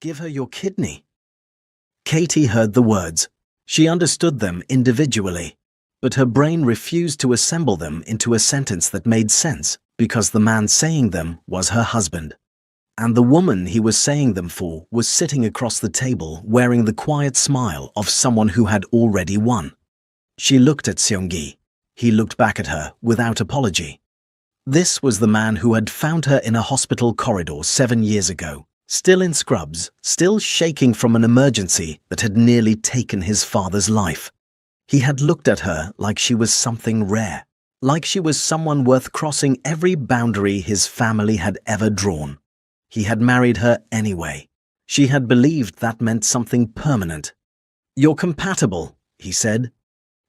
Give her your kidney. Katie heard the words. She understood them individually, but her brain refused to assemble them into a sentence that made sense because the man saying them was her husband. And the woman he was saying them for was sitting across the table wearing the quiet smile of someone who had already won. She looked at Seung-gi. He looked back at her without apology. This was the man who had found her in a hospital corridor 7 years ago, still in scrubs, still shaking from an emergency that had nearly taken his father's life. He had looked at her like she was something rare, like she was someone worth crossing every boundary his family had ever drawn. He had married her anyway. She had believed that meant something permanent. "You're compatible," he said,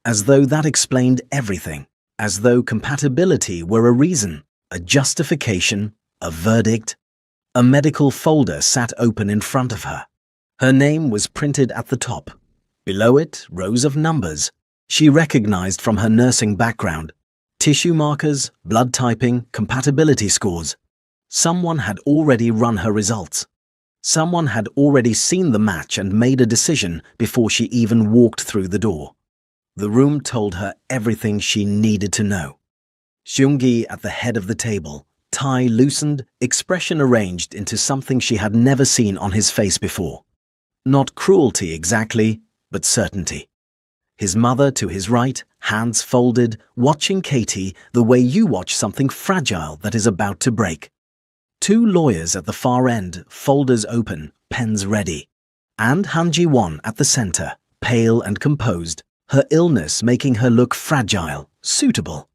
as though that explained everything, as though compatibility were a reason, a justification, a verdict. A medical folder sat open in front of her. Her name was printed at the top. Below it, rows of numbers. She recognized from her nursing background. Tissue markers, blood typing, compatibility scores. Someone had already run her results. Someone had already seen the match and made a decision before she even walked through the door. The room told her everything she needed to know. Seung-gi at the head of the table, tie loosened, expression arranged into something she had never seen on his face before. Not cruelty exactly, but certainty. His mother to his right, hands folded, watching Katie the way you watch something fragile that is about to break. 2 lawyers at the far end, folders open, pens ready. And Han Ji-won at the center, pale and composed, her illness making her look fragile, suitable.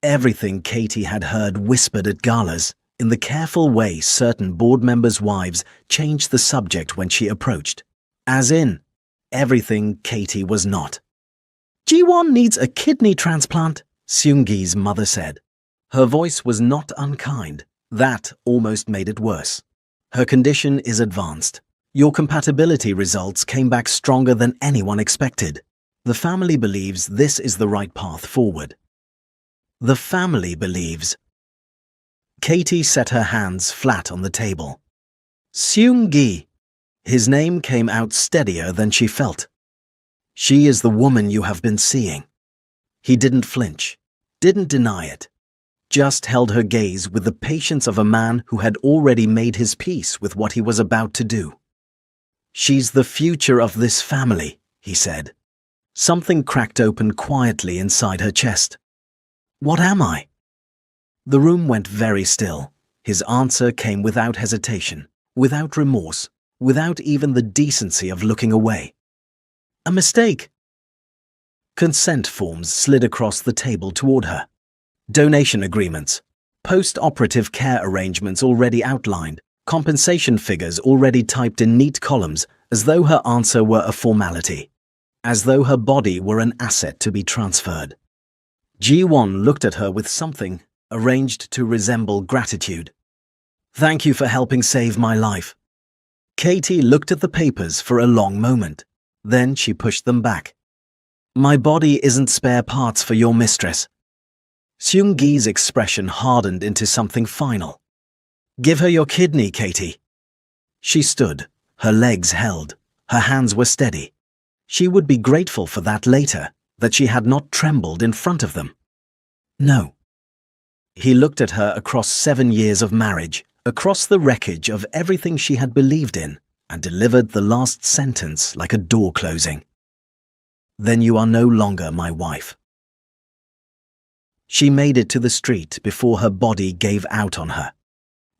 Everything Katie had heard whispered at galas, in the careful way certain board members' wives changed the subject when she approached. As in, everything Katie was not. "Ji-won needs a kidney transplant," Seung-gi's mother said. Her voice was not unkind. That almost made it worse. "Her condition is advanced. Your compatibility results came back stronger than anyone expected. The family believes this is the right path forward." The family believes. Katie set her hands flat on the table. "Seung-gi." His name came out steadier than she felt. "She is the woman you have been seeing." He didn't flinch, didn't deny it. Just held her gaze with the patience of a man who had already made his peace with what he was about to do. "She's the future of this family," he said. Something cracked open quietly inside her chest. "What am I?" The room went very still. His answer came without hesitation, without remorse, without even the decency of looking away. "A mistake." Consent forms slid across the table toward her. Donation agreements, post-operative care arrangements already outlined, compensation figures already typed in neat columns, as though her answer were a formality, as though her body were an asset to be transferred. Ji-won looked at her with something arranged to resemble gratitude. "Thank you for helping save my life." Katie looked at the papers for a long moment. Then she pushed them back. "My body isn't spare parts for your mistress." Seung-gi's expression hardened into something final. "Give her your kidney, Katie." She stood, her legs held, her hands were steady. She would be grateful for that later, that she had not trembled in front of them. "No." He looked at her across 7 years of marriage, across the wreckage of everything she had believed in, and delivered the last sentence like a door closing. "Then you are no longer my wife." She made it to the street before her body gave out on her.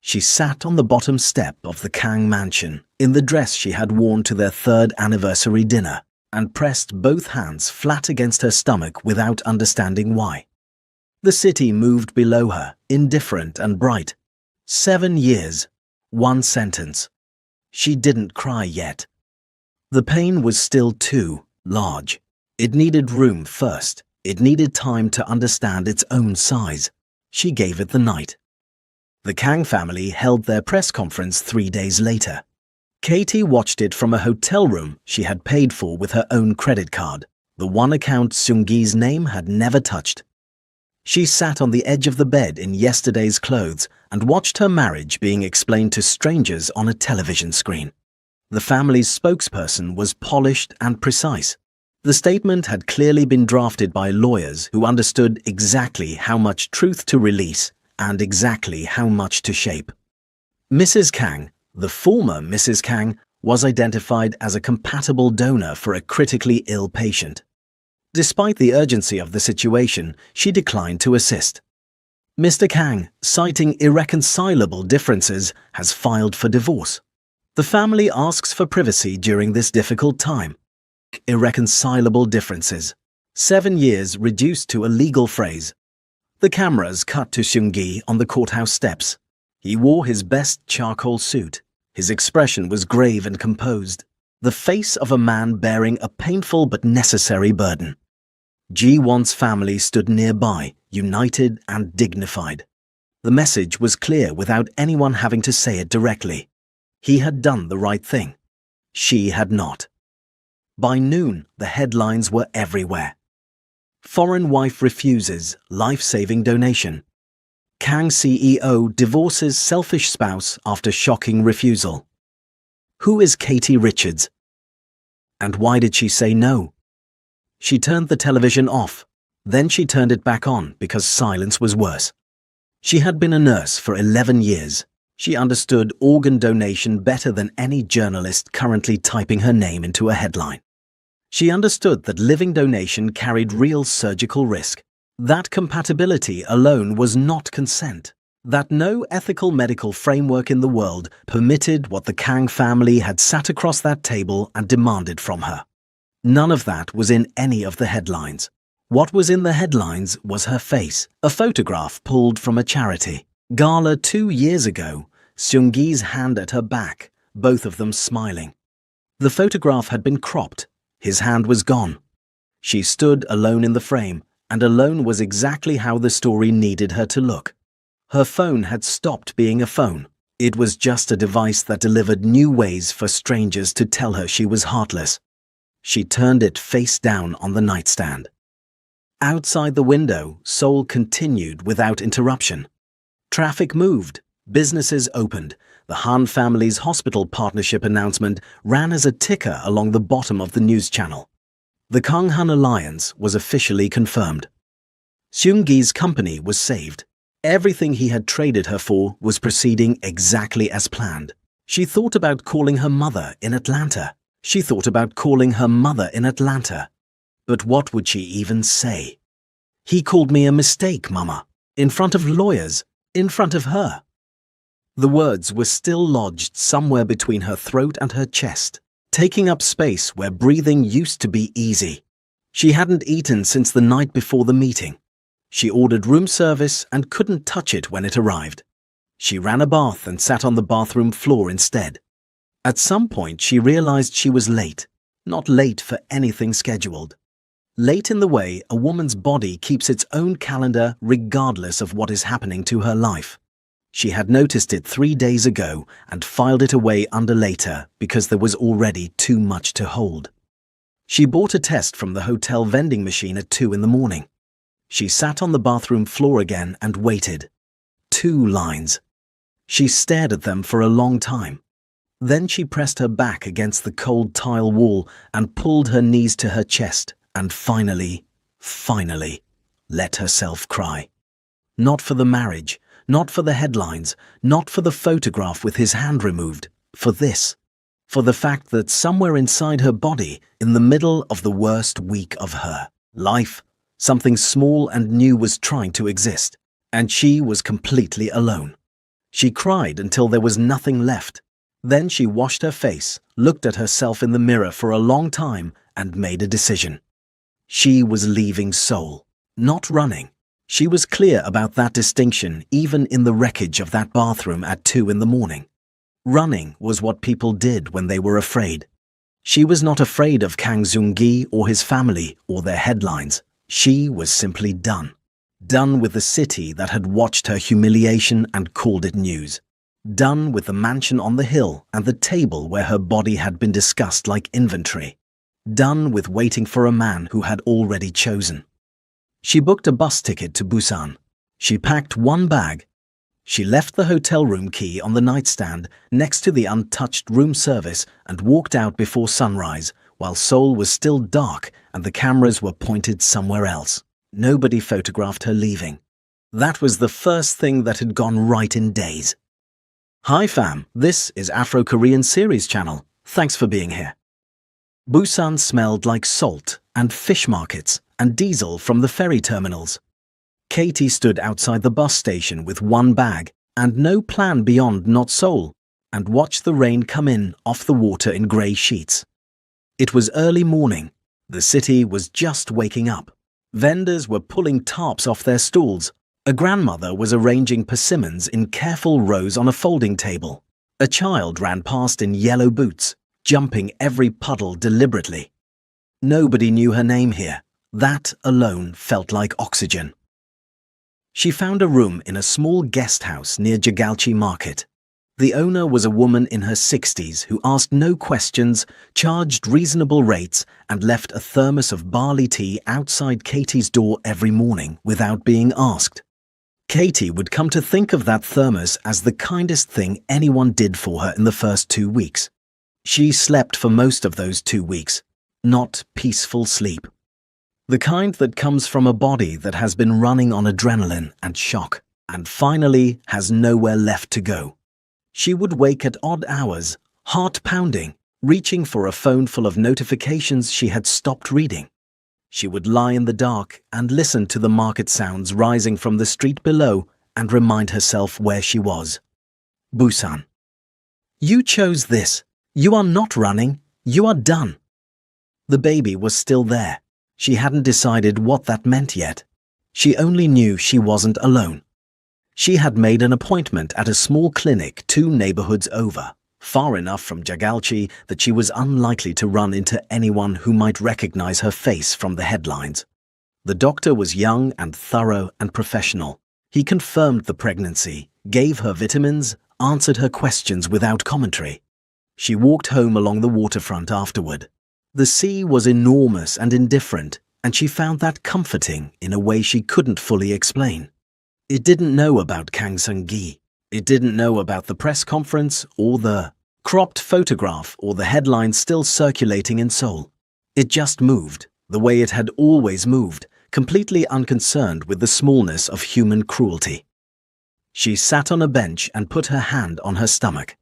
She sat on the bottom step of the Kang mansion in the dress she had worn to their 3rd anniversary dinner and pressed both hands flat against her stomach without understanding why. The city moved below her, indifferent and bright. 7 years, 1 sentence. She didn't cry yet. The pain was still too large. It needed room first. It needed time to understand its own size. She gave it the night. The Kang family held their press conference 3 days later. Katie watched it from a hotel room she had paid for with her own credit card, the one account Seung-gi's name had never touched. She sat on the edge of the bed in yesterday's clothes and watched her marriage being explained to strangers on a television screen. The family's spokesperson was polished and precise. The statement had clearly been drafted by lawyers who understood exactly how much truth to release and exactly how much to shape. Mrs. Kang, the former Mrs. Kang, was identified as a compatible donor for a critically ill patient. Despite the urgency of the situation, she declined to assist. Mr. Kang, citing irreconcilable differences, has filed for divorce. The family asks for privacy during this difficult time. Irreconcilable differences. 7 years reduced to a legal phrase. The cameras cut to Seung-gi on the courthouse steps. He wore his best charcoal suit. His expression was grave and composed, the face of a man bearing a painful but necessary burden. Ji-won's family stood nearby, united and dignified. The message was clear without anyone having to say it directly. He had done the right thing. She had not. By noon, the headlines were everywhere. Foreign wife refuses life-saving donation. Kang CEO divorces selfish spouse after shocking refusal. Who is Katie Richards? And why did she say no? She turned the television off. Then she turned it back on because silence was worse. She had been a nurse for 11 years. She understood organ donation better than any journalist currently typing her name into a headline. She understood that living donation carried real surgical risk. That compatibility alone was not consent. That no ethical medical framework in the world permitted what the Kang family had sat across that table and demanded from her. None of that was in any of the headlines. What was in the headlines was her face, a photograph pulled from a charity gala 2 years ago, Seung-gi's hand at her back, both of them smiling. The photograph had been cropped. His hand was gone. She stood alone in the frame, and alone was exactly how the story needed her to look. Her phone had stopped being a phone. It was just a device that delivered new ways for strangers to tell her she was heartless. She turned it face down on the nightstand. Outside the window, Seoul continued without interruption. Traffic moved. Businesses opened. The Han family's hospital partnership announcement ran as a ticker along the bottom of the news channel. The Kang-Han alliance was officially confirmed. Seung-gi's company was saved. Everything he had traded her for was proceeding exactly as planned. She thought about calling her mother in Atlanta. But what would she even say? He called me a mistake, Mama. In front of lawyers. In front of her. The words were still lodged somewhere between her throat and her chest, taking up space where breathing used to be easy. She hadn't eaten since the night before the meeting. She ordered room service and couldn't touch it when it arrived. She ran a bath and sat on the bathroom floor instead. At some point she realized she was late, not late for anything scheduled. Late in the way a woman's body keeps its own calendar regardless of what is happening to her life. She had noticed it 3 days ago and filed it away under later because there was already too much to hold. She bought a test from the hotel vending machine at 2 in the morning. She sat on the bathroom floor again and waited. 2 lines. She stared at them for a long time. Then she pressed her back against the cold tile wall and pulled her knees to her chest and finally, let herself cry. Not for the marriage, not for the headlines, not for the photograph with his hand removed, for this. For the fact that somewhere inside her body, in the middle of the worst week of her life, something small and new was trying to exist, and she was completely alone. She cried until there was nothing left. Then she washed her face, looked at herself in the mirror for a long time, and made a decision. She was leaving Seoul, not running. She was clear about that distinction even in the wreckage of that bathroom at 2 in the morning. Running was what people did when they were afraid. She was not afraid of Kang Seung-gi or his family or their headlines. She was simply done. Done with the city that had watched her humiliation and called it news. Done with the mansion on the hill and the table where her body had been discussed like inventory. Done with waiting for a man who had already chosen. She booked a bus ticket to Busan. She packed 1 bag. She left the hotel room key on the nightstand next to the untouched room service and walked out before sunrise, while Seoul was still dark and the cameras were pointed somewhere else. Nobody photographed her leaving. That was the first thing that had gone right in days. Hi fam, this is Afro-Korean Series Channel. Thanks for being here. Busan smelled like salt and fish markets and diesel from the ferry terminals. Katie stood outside the bus station with one bag and no plan beyond not Seoul, and watched the rain come in off the water in grey sheets. It was early morning. The city was just waking up. Vendors were pulling tarps off their stalls. A grandmother was arranging persimmons in careful rows on a folding table. A child ran past in yellow boots, jumping every puddle deliberately. Nobody knew her name here. That alone felt like oxygen. She found a room in a small guest house near Jagalchi Market. The owner was a woman in her 60s who asked no questions, charged reasonable rates, and left a thermos of barley tea outside Katie's door every morning without being asked. Katie would come to think of that thermos as the kindest thing anyone did for her in the first 2 weeks. She slept for most of those 2 weeks, not peaceful sleep. The kind that comes from a body that has been running on adrenaline and shock, and finally has nowhere left to go. She would wake at odd hours, heart pounding, reaching for a phone full of notifications she had stopped reading. She would lie in the dark and listen to the market sounds rising from the street below and remind herself where she was. Busan. You chose this. You are not running. You are done. The baby was still there. She hadn't decided what that meant yet. She only knew she wasn't alone. She had made an appointment at a small clinic 2 neighborhoods over, far enough from Jagalchi that she was unlikely to run into anyone who might recognize her face from the headlines. The doctor was young and thorough and professional. He confirmed the pregnancy, gave her vitamins, answered her questions without commentary. She walked home along the waterfront afterward. The sea was enormous and indifferent, and she found that comforting in a way she couldn't fully explain. It didn't know about Kang Seung-gi. It didn't know about the press conference or the cropped photograph or the headline still circulating in Seoul. It just moved, the way it had always moved, completely unconcerned with the smallness of human cruelty. She sat on a bench and put her hand on her stomach.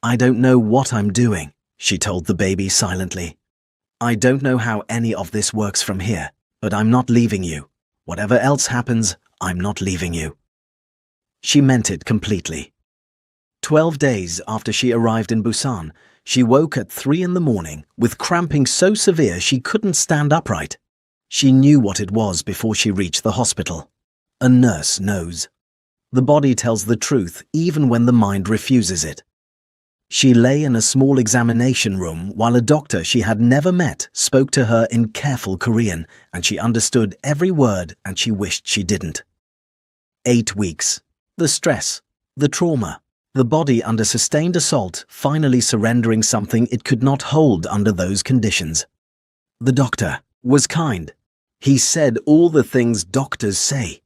I don't know what I'm doing, she told the baby silently. I don't know how any of this works from here, but I'm not leaving you. Whatever else happens, I'm not leaving you. She meant it completely. 12 days after she arrived in Busan, she woke at 3 in the morning with cramping so severe she couldn't stand upright. She knew what it was before she reached the hospital. A nurse knows. The body tells the truth even when the mind refuses it. She lay in a small examination room while a doctor she had never met spoke to her in careful Korean, and she understood every word and she wished she didn't. 8 weeks. The stress, the trauma, the body under sustained assault finally surrendering something it could not hold under those conditions. The doctor was kind. He said all the things doctors say.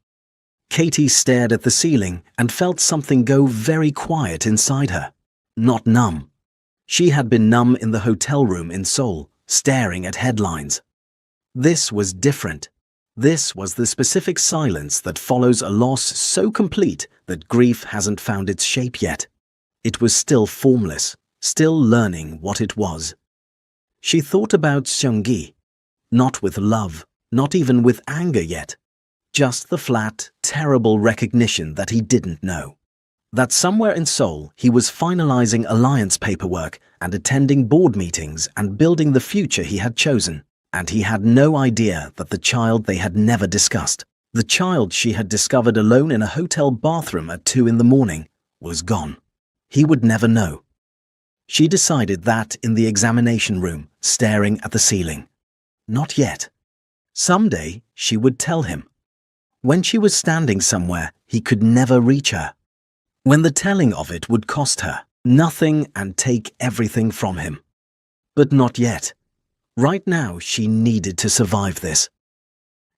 Katie stared at the ceiling and felt something go very quiet inside her. Not numb. She had been numb in the hotel room in Seoul, staring at headlines. This was different. This was the specific silence that follows a loss so complete that grief hasn't found its shape yet. It was still formless, still learning what it was. She thought about Seung-gi, not with love, not even with anger yet. Just the flat, terrible recognition that he didn't know. That somewhere in Seoul he was finalizing alliance paperwork and attending board meetings and building the future he had chosen. And he had no idea that the child they had never discussed, the child she had discovered alone in a hotel bathroom at 2 in the morning, was gone. He would never know. She decided that in the examination room, staring at the ceiling. Not yet. Someday she would tell him. When she was standing somewhere, he could never reach her. When the telling of it would cost her nothing and take everything from him. But not yet. Right now, she needed to survive this.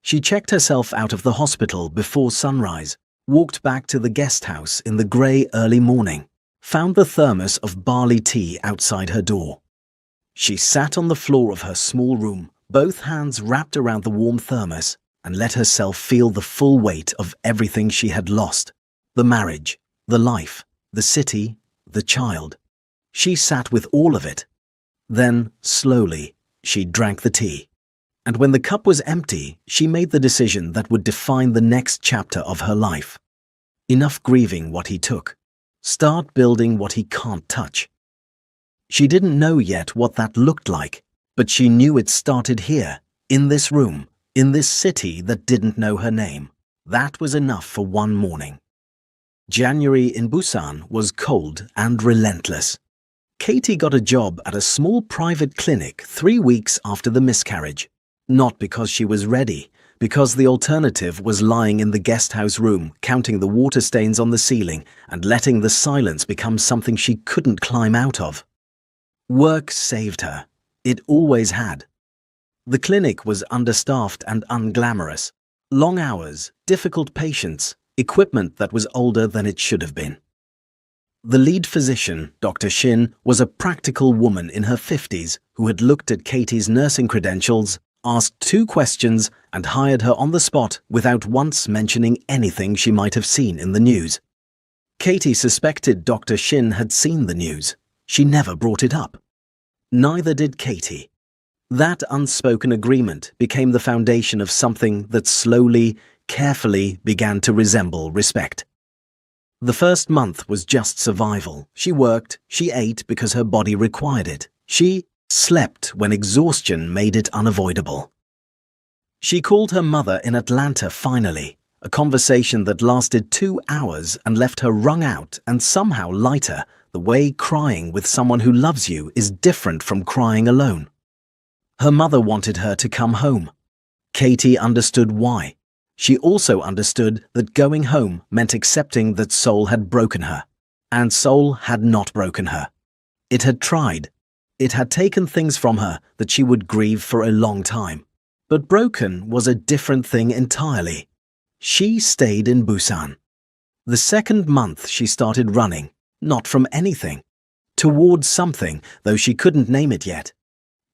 She checked herself out of the hospital before sunrise, walked back to the guest house in the grey early morning, found the thermos of barley tea outside her door. She sat on the floor of her small room, both hands wrapped around the warm thermos, and let herself feel the full weight of everything she had lost: the marriage, the life, the city, the child. She sat with all of it. Then, slowly, she drank the tea. And when the cup was empty, she made the decision that would define the next chapter of her life. Enough grieving what he took. Start building what he can't touch. She didn't know yet what that looked like, but she knew it started here, in this room, in this city that didn't know her name. That was enough for one morning. January in Busan was cold and relentless. Katie got a job at a small private clinic 3 weeks after the miscarriage. Not because she was ready, because the alternative was lying in the guest house room, counting the water stains on the ceiling and letting the silence become something she couldn't climb out of. Work saved her. It always had. The clinic was understaffed and unglamorous. Long hours, difficult patients, equipment that was older than it should have been. The lead physician, Dr. Shin, was a practical woman in her 50s who had looked at Katie's nursing credentials, asked 2 questions, and hired her on the spot without once mentioning anything she might have seen in the news. Katie suspected Dr. Shin had seen the news. She never brought it up. Neither did Katie. That unspoken agreement became the foundation of something that slowly, carefully began to resemble respect. The first month was just survival. She worked, she ate because her body required it. She slept when exhaustion made it unavoidable. She called her mother in Atlanta finally, a conversation that lasted 2 hours and left her wrung out and somehow lighter, the way crying with someone who loves you is different from crying alone. Her mother wanted her to come home. Katie understood why. She also understood that going home meant accepting that Seoul had broken her. And Seoul had not broken her. It had tried. It had taken things from her that she would grieve for a long time. But broken was a different thing entirely. She stayed in Busan. The second month she started running, not from anything, towards something, though she couldn't name it yet.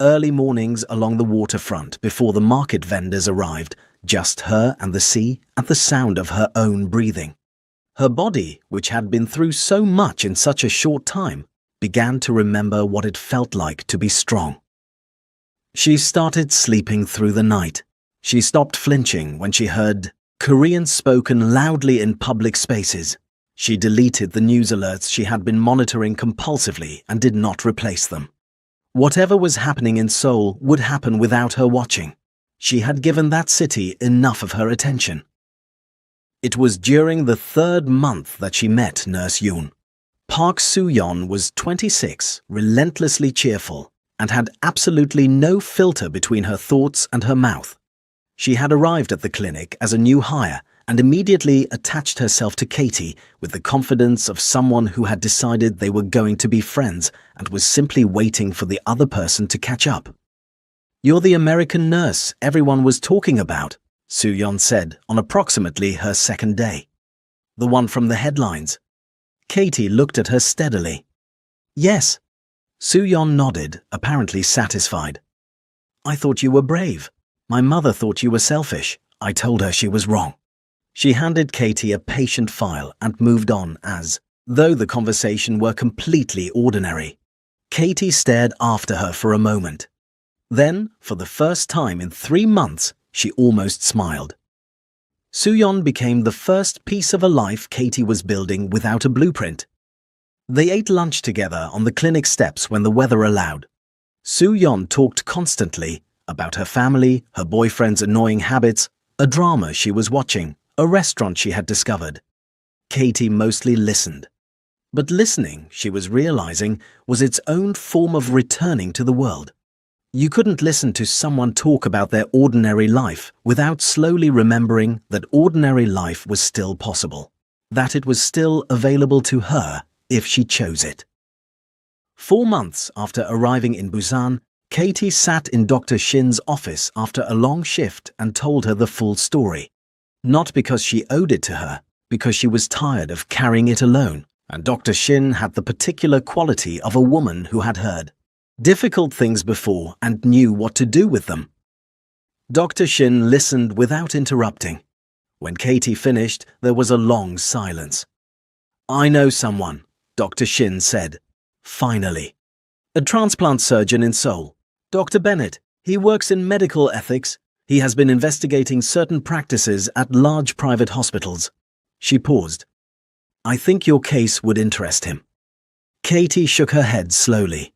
Early mornings along the waterfront before the market vendors arrived, just her and the sea and the sound of her own breathing. Her body, which had been through so much in such a short time, began to remember what it felt like to be strong. She started sleeping through the night. She stopped flinching when she heard Korean spoken loudly in public spaces. She deleted the news alerts she had been monitoring compulsively and did not replace them. Whatever was happening in Seoul would happen without her watching. She had given that city enough of her attention. It was during the 3rd month that she met Nurse Yoon. Park Soo-yeon was 26, relentlessly cheerful, and had absolutely no filter between her thoughts and her mouth. She had arrived at the clinic as a new hire and immediately attached herself to Katie with the confidence of someone who had decided they were going to be friends and was simply waiting for the other person to catch up. "You're the American nurse everyone was talking about," Soo-yeon said on approximately her 2nd day. "The one from the headlines." Katie looked at her steadily. "Yes." Soo-yeon nodded, apparently satisfied. "I thought you were brave. My mother thought you were selfish. I told her she was wrong." She handed Katie a patient file and moved on as though the conversation were completely ordinary. Katie stared after her for a moment. Then, for the first time in 3 months, she almost smiled. Soo-yeon became the first piece of a life Katie was building without a blueprint. They ate lunch together on the clinic steps when the weather allowed. Soo-yeon talked constantly about her family, her boyfriend's annoying habits, a drama she was watching, a restaurant she had discovered. Katie mostly listened. But listening, she was realizing, was its own form of returning to the world. You couldn't listen to someone talk about their ordinary life without slowly remembering that ordinary life was still possible, that it was still available to her if she chose it. 4 months after arriving in Busan, Katie sat in Dr. Shin's office after a long shift and told her the full story. Not because she owed it to her, because she was tired of carrying it alone, and Dr. Shin had the particular quality of a woman who had heard difficult things before and knew what to do with them. Dr. Shin listened without interrupting. When Katie finished, there was a long silence. "I know someone," Dr. Shin said. Finally. "A transplant surgeon in Seoul. Dr. Bennett. He works in medical ethics. He has been investigating certain practices at large private hospitals." She paused. "I think your case would interest him." Katie shook her head slowly.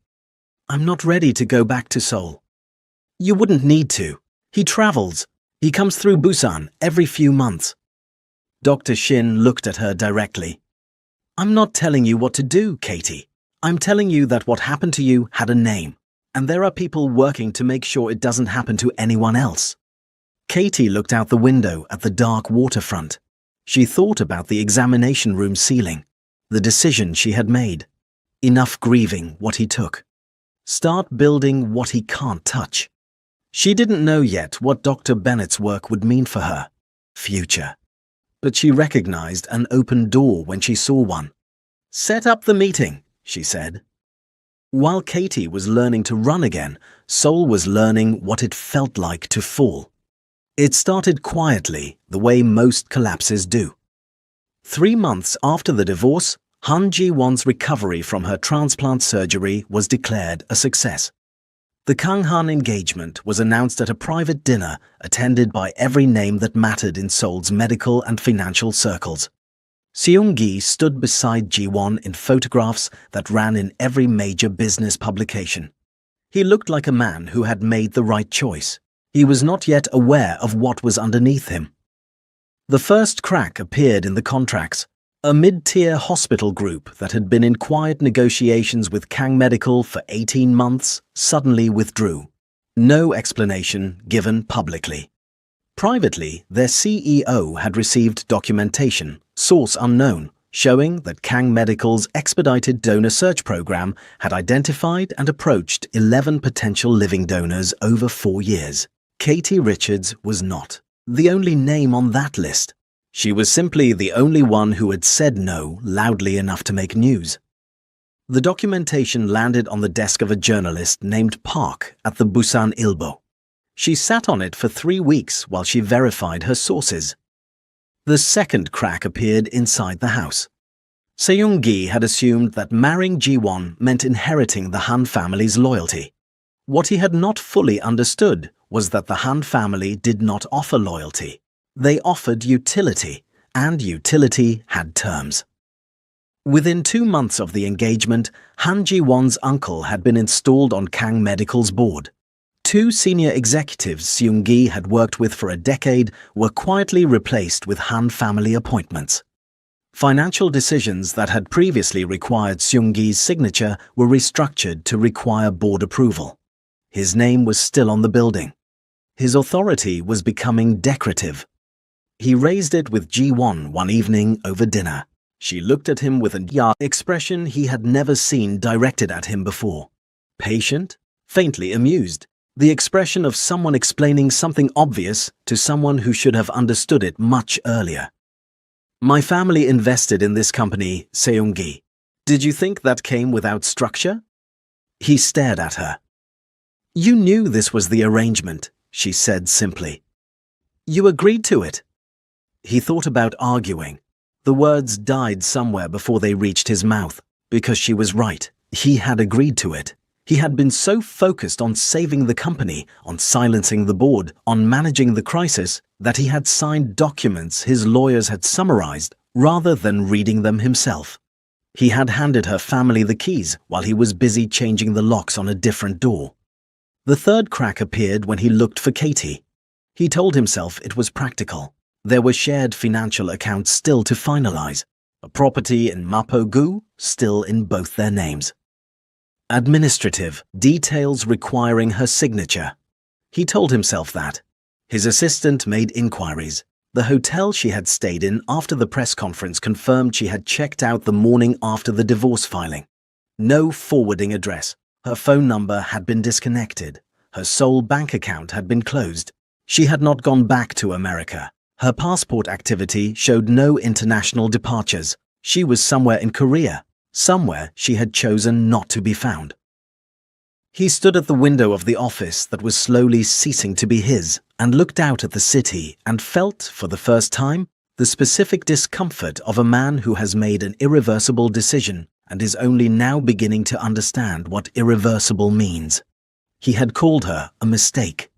"I'm not ready to go back to Seoul." "You wouldn't need to. He travels. He comes through Busan every few months." Dr. Shin looked at her directly. "I'm not telling you what to do, Katie. I'm telling you that what happened to you had a name, and there are people working to make sure it doesn't happen to anyone else." Katie looked out the window at the dark waterfront. She thought about the examination room ceiling, the decision she had made. Enough grieving what he took. Start building what he can't touch. She didn't know yet what Dr. Bennett's work would mean for her future, but she recognized an open door when she saw one. "Set up the meeting," she said. While Katie was learning to run again, Seoul was learning what it felt like to fall. It started quietly, the way most collapses do. 3 months after the divorce, Han Ji-won's recovery from her transplant surgery was declared a success. The Kanghan engagement was announced at a private dinner attended by every name that mattered in Seoul's medical and financial circles. Seung-gi stood beside Ji-won in photographs that ran in every major business publication. He looked like a man who had made the right choice. He was not yet aware of what was underneath him. The first crack appeared in the contracts. A mid-tier hospital group that had been in quiet negotiations with Kang Medical for 18 months suddenly withdrew. No explanation given publicly. Privately, their CEO had received documentation, source unknown, showing that Kang Medical's expedited donor search program had identified and approached 11 potential living donors over 4 years. Katie Richards was not the only name on that list. She was simply the only one who had said no loudly enough to make news. The documentation landed on the desk of a journalist named Park at the Busan Ilbo. She sat on it for 3 weeks while she verified her sources. The second crack appeared inside the house. Seung-gi had assumed that marrying Ji-won meant inheriting the Han family's loyalty. What he had not fully understood was that the Han family did not offer loyalty. They offered utility, and utility had terms. Within 2 months of the engagement, Han Ji-won's uncle had been installed on Kang Medical's board. 2 senior executives Seung-gi had worked with for a decade were quietly replaced with Han family appointments. Financial decisions that had previously required Seung-gi's signature were restructured to require board approval. His name was still on the building. His authority was becoming decorative. He raised it with Ji-won one evening over dinner. She looked at him with an expression he had never seen directed at him before. Patient, faintly amused, the expression of someone explaining something obvious to someone who should have understood it much earlier. "My family invested in this company, Seung-gi. Did you think that came without structure?" He stared at her. "You knew this was the arrangement," she said simply. "You agreed to it." He thought about arguing. The words died somewhere before they reached his mouth, because she was right. He had agreed to it. He had been so focused on saving the company, on silencing the board, on managing the crisis, that he had signed documents his lawyers had summarized rather than reading them himself. He had handed her family the keys while he was busy changing the locks on a different door. The third crack appeared when he looked for Katie. He told himself it was practical. There were shared financial accounts still to finalize, a property in Mapo-gu still in both their names. Administrative details requiring her signature. He told himself that. His assistant made inquiries. The hotel she had stayed in after the press conference confirmed she had checked out the morning after the divorce filing. No forwarding address. Her phone number had been disconnected. Her Seoul bank account had been closed. She had not gone back to America. Her passport activity showed no international departures. She was somewhere in Korea, somewhere she had chosen not to be found. He stood at the window of the office that was slowly ceasing to be his and looked out at the city and felt, for the first time, the specific discomfort of a man who has made an irreversible decision and is only now beginning to understand what irreversible means. He had called her a mistake.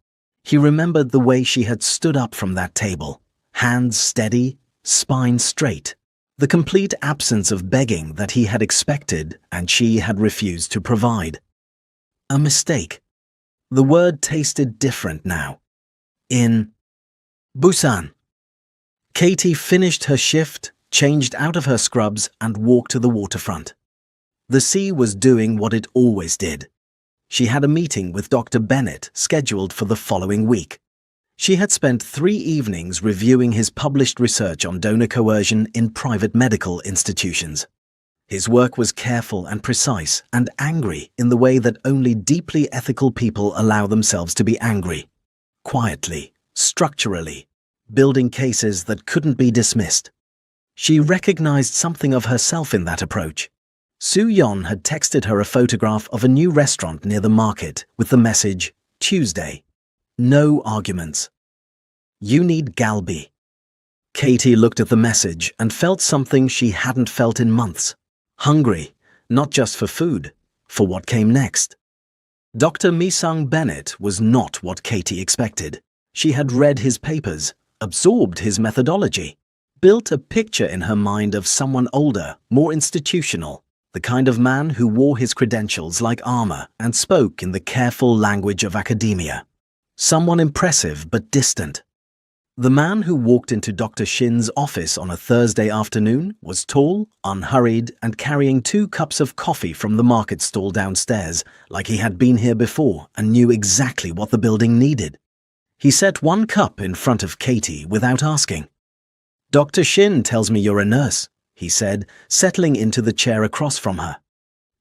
He remembered the way she had stood up from that table, hands steady, spine straight, the complete absence of begging that he had expected and she had refused to provide. A mistake. The word tasted different now. In Busan. Katie finished her shift, changed out of her scrubs and walked to the waterfront. The sea was doing what it always did. She had a meeting with Dr. Bennett scheduled for the following week. She had spent 3 evenings reviewing his published research on donor coercion in private medical institutions. His work was careful and precise and angry in the way that only deeply ethical people allow themselves to be angry. Quietly, structurally, building cases that couldn't be dismissed. She recognized something of herself in that approach. Soo-yeon had texted her a photograph of a new restaurant near the market with the message, Tuesday. No arguments. You need galbi. Katie looked at the message and felt something she hadn't felt in months. Hungry, not just for food, for what came next. Dr. Misung Bennett was not what Katie expected. She had read his papers, absorbed his methodology, built a picture in her mind of someone older, more institutional, the kind of man who wore his credentials like armor and spoke in the careful language of academia. Someone impressive but distant. The man who walked into Dr. Shin's office on a Thursday afternoon was tall, unhurried, and carrying 2 cups of coffee from the market stall downstairs, like he had been here before and knew exactly what the building needed. He set 1 cup in front of Katie without asking. Dr. Shin tells me you're a nurse, he said, settling into the chair across from her.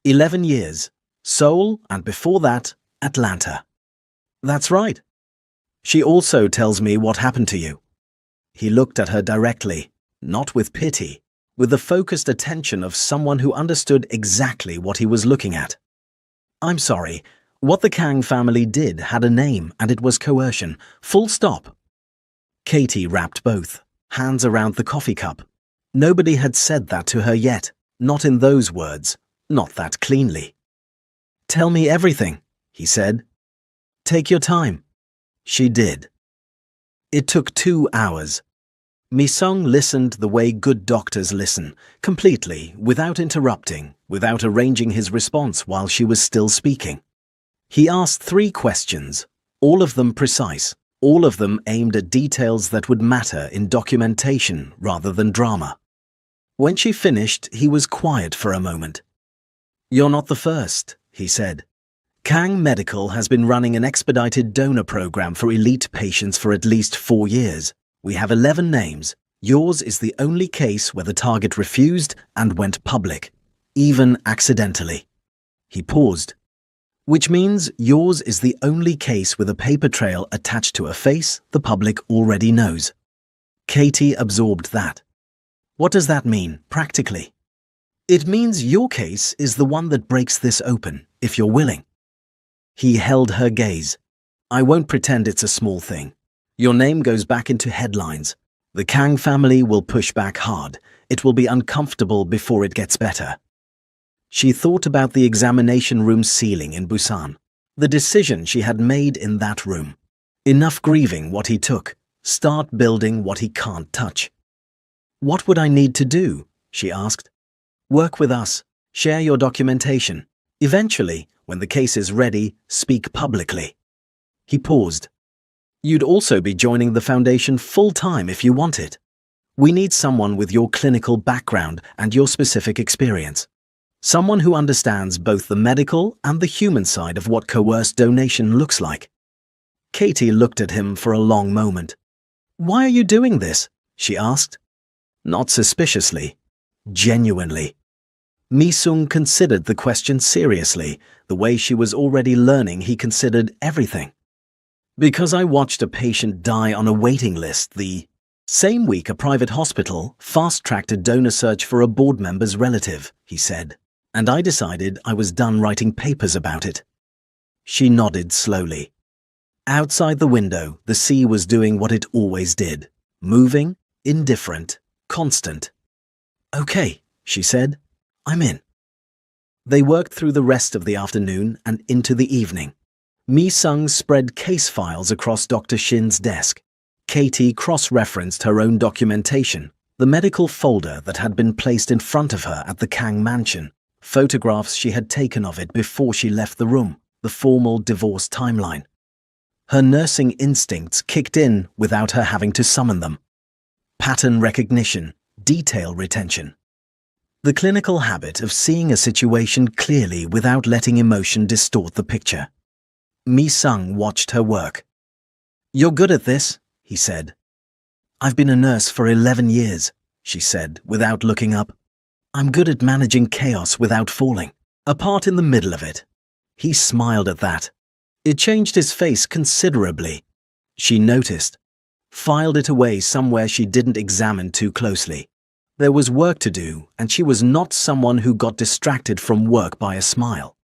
11 years, Seoul, and before that, Atlanta. That's right. She also tells me what happened to you. He looked at her directly, not with pity, with the focused attention of someone who understood exactly what he was looking at. I'm sorry, what the Kang family did had a name and it was coercion, full stop. Katie wrapped both hands around the coffee cup. Nobody had said that to her yet, not in those words, not that cleanly. Tell me everything, he said. Take your time. She did. It took 2 hours. Mi-sung listened the way good doctors listen, completely, without interrupting, without arranging his response while she was still speaking. He asked 3 questions, all of them precise, all of them aimed at details that would matter in documentation rather than drama. When she finished, he was quiet for a moment. You're not the first, he said. Kang Medical has been running an expedited donor program for elite patients for at least 4 years. We have 11 names. Yours is the only case where the target refused and went public, even accidentally. He paused. Which means yours is the only case with a paper trail attached to a face the public already knows. Katie absorbed that. What does that mean, practically? It means your case is the one that breaks this open, if you're willing. He held her gaze. I won't pretend it's a small thing. Your name goes back into headlines. The Kang family will push back hard. It will be uncomfortable before it gets better. She thought about the examination room ceiling in Busan, the decision she had made in that room. Enough grieving what he took. Start building what he can't touch. What would I need to do? She asked. Work with us. Share your documentation. Eventually, when the case is ready, speak publicly. He paused. You'd also be joining the foundation full-time if you want it. We need someone with your clinical background and your specific experience. Someone who understands both the medical and the human side of what coerced donation looks like. Katie looked at him for a long moment. Why are you doing this? She asked. Not suspiciously. Genuinely. Mi-sung considered the question seriously, the way she was already learning he considered everything. Because I watched a patient die on a waiting list, the Same week, a private hospital fast-tracked a donor search for a board member's relative, he said, and I decided I was done writing papers about it. She nodded slowly. Outside the window, the sea was doing what it always did, moving, indifferent, constant. Okay, she said, I'm in. They worked through the rest of the afternoon and into the evening. Mi-sung spread case files across Dr. Shin's desk. Katie cross-referenced her own documentation, the medical folder that had been placed in front of her at the Kang mansion, photographs she had taken of it before she left the room, the formal divorce timeline. Her nursing instincts kicked in without her having to summon them. Pattern recognition, detail retention. The clinical habit of seeing a situation clearly without letting emotion distort the picture. Mi-sung watched her work. You're good at this, he said. I've been a nurse for 11 years, she said without looking up. I'm good at managing chaos without falling apart in the middle of it. He smiled at that. It changed his face considerably. She noticed, filed it away somewhere she didn't examine too closely. There was work to do, and she was not someone who got distracted from work by a smile.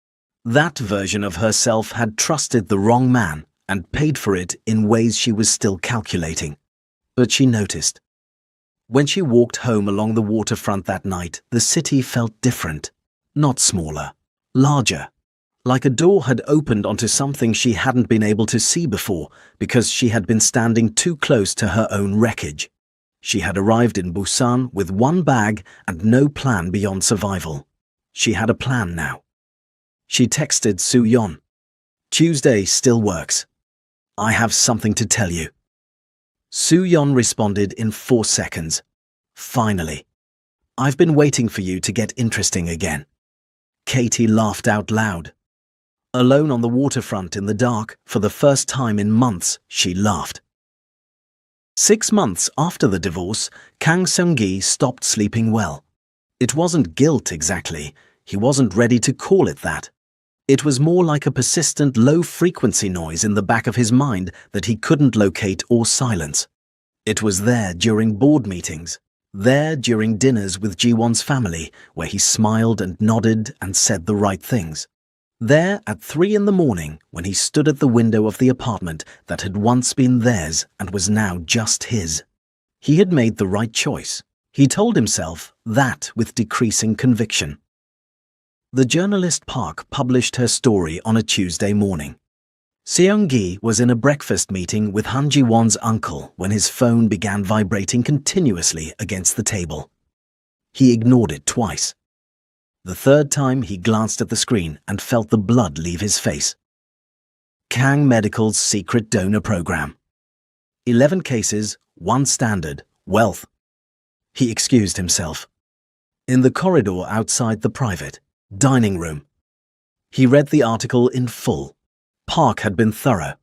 That version of herself had trusted the wrong man and paid for it in ways she was still calculating. But she noticed. When she walked home along the waterfront that night, the city felt different, not smaller, larger. Like a door had opened onto something she hadn't been able to see before because she had been standing too close to her own wreckage. She had arrived in Busan with one bag and no plan beyond survival. She had a plan now. She texted Soo-yeon. Tuesday still works. I have something to tell you. Soo-yeon responded in 4 seconds. Finally. I've been waiting for you to get interesting again. Katie laughed out loud. Alone on the waterfront in the dark, for the first time in months, she laughed. 6 months after the divorce, Kang Seung-gi stopped sleeping well. It wasn't guilt exactly. He wasn't ready to call it that. It was more like a persistent low-frequency noise in the back of his mind that he couldn't locate or silence. It was there during board meetings, there during dinners with Ji-won's family, where he smiled and nodded and said the right things. There at 3 in the morning when he stood at the window of the apartment that had once been theirs and was now just his. He had made the right choice. He told himself that with decreasing conviction. The journalist Park published her story on a Tuesday morning. Seung-gi was in a breakfast meeting with Han Ji-won's uncle when his phone began vibrating continuously against the table. He ignored it twice. The third time he glanced at the screen and felt the blood leave his face. Kang Medical's secret donor program. 11 cases, 1 standard, wealth. He excused himself. In the corridor outside the private dining room. He read the article in full. Park had been thorough.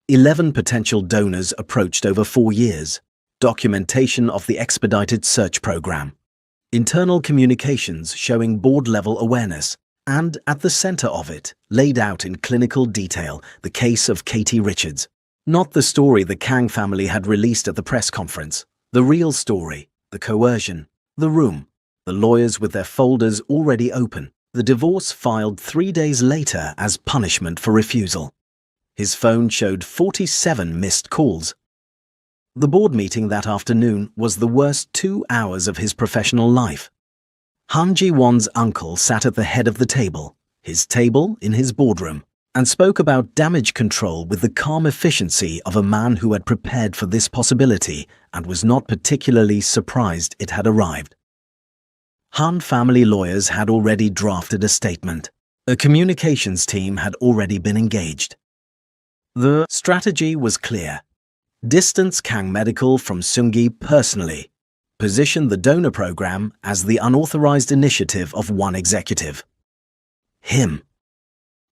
11 potential donors approached over 4 years. Documentation of the expedited search program. Internal communications showing board-level awareness, and at the center of it, laid out in clinical detail, the case of Katie Richards. Not the story the Kang family had released at the press conference. The real story, the coercion, the room, the lawyers with their folders already open, the divorce filed 3 days later as punishment for refusal. His phone showed 47 missed calls. The board meeting that afternoon was the worst 2 hours of his professional life. Han Ji-won's uncle sat at the head of the table, his table in his boardroom, and spoke about damage control with the calm efficiency of a man who had prepared for this possibility and was not particularly surprised it had arrived. Han family lawyers had already drafted a statement. A communications team had already been engaged. The strategy was clear. Distance Kang Medical from Seung-gi personally. Position the donor program as the unauthorized initiative of one executive. Him.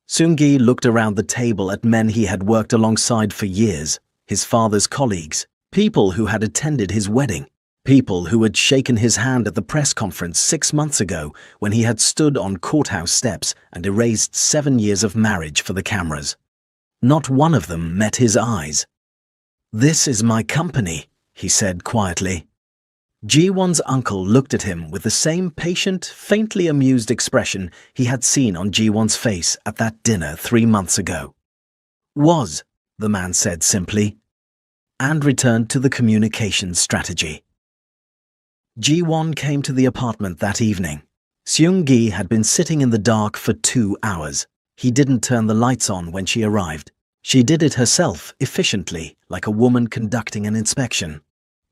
Seung-gi looked around the table at men he had worked alongside for years, his father's colleagues, people who had attended his wedding, people who had shaken his hand at the press conference 6 months ago when he had stood on courthouse steps and erased 7 years of marriage for the cameras. Not one of them met his eyes. "This is my company," he said quietly. Ji-won's uncle looked at him with the same patient, faintly amused expression he had seen on Ji-won's face at that dinner 3 months ago. Was, the man said simply, and returned to the communications strategy. Ji-won came to the apartment that evening. Seung-gi had been sitting in the dark for 2 hours. He didn't turn the lights on when she arrived. She did it herself, efficiently, like a woman conducting an inspection.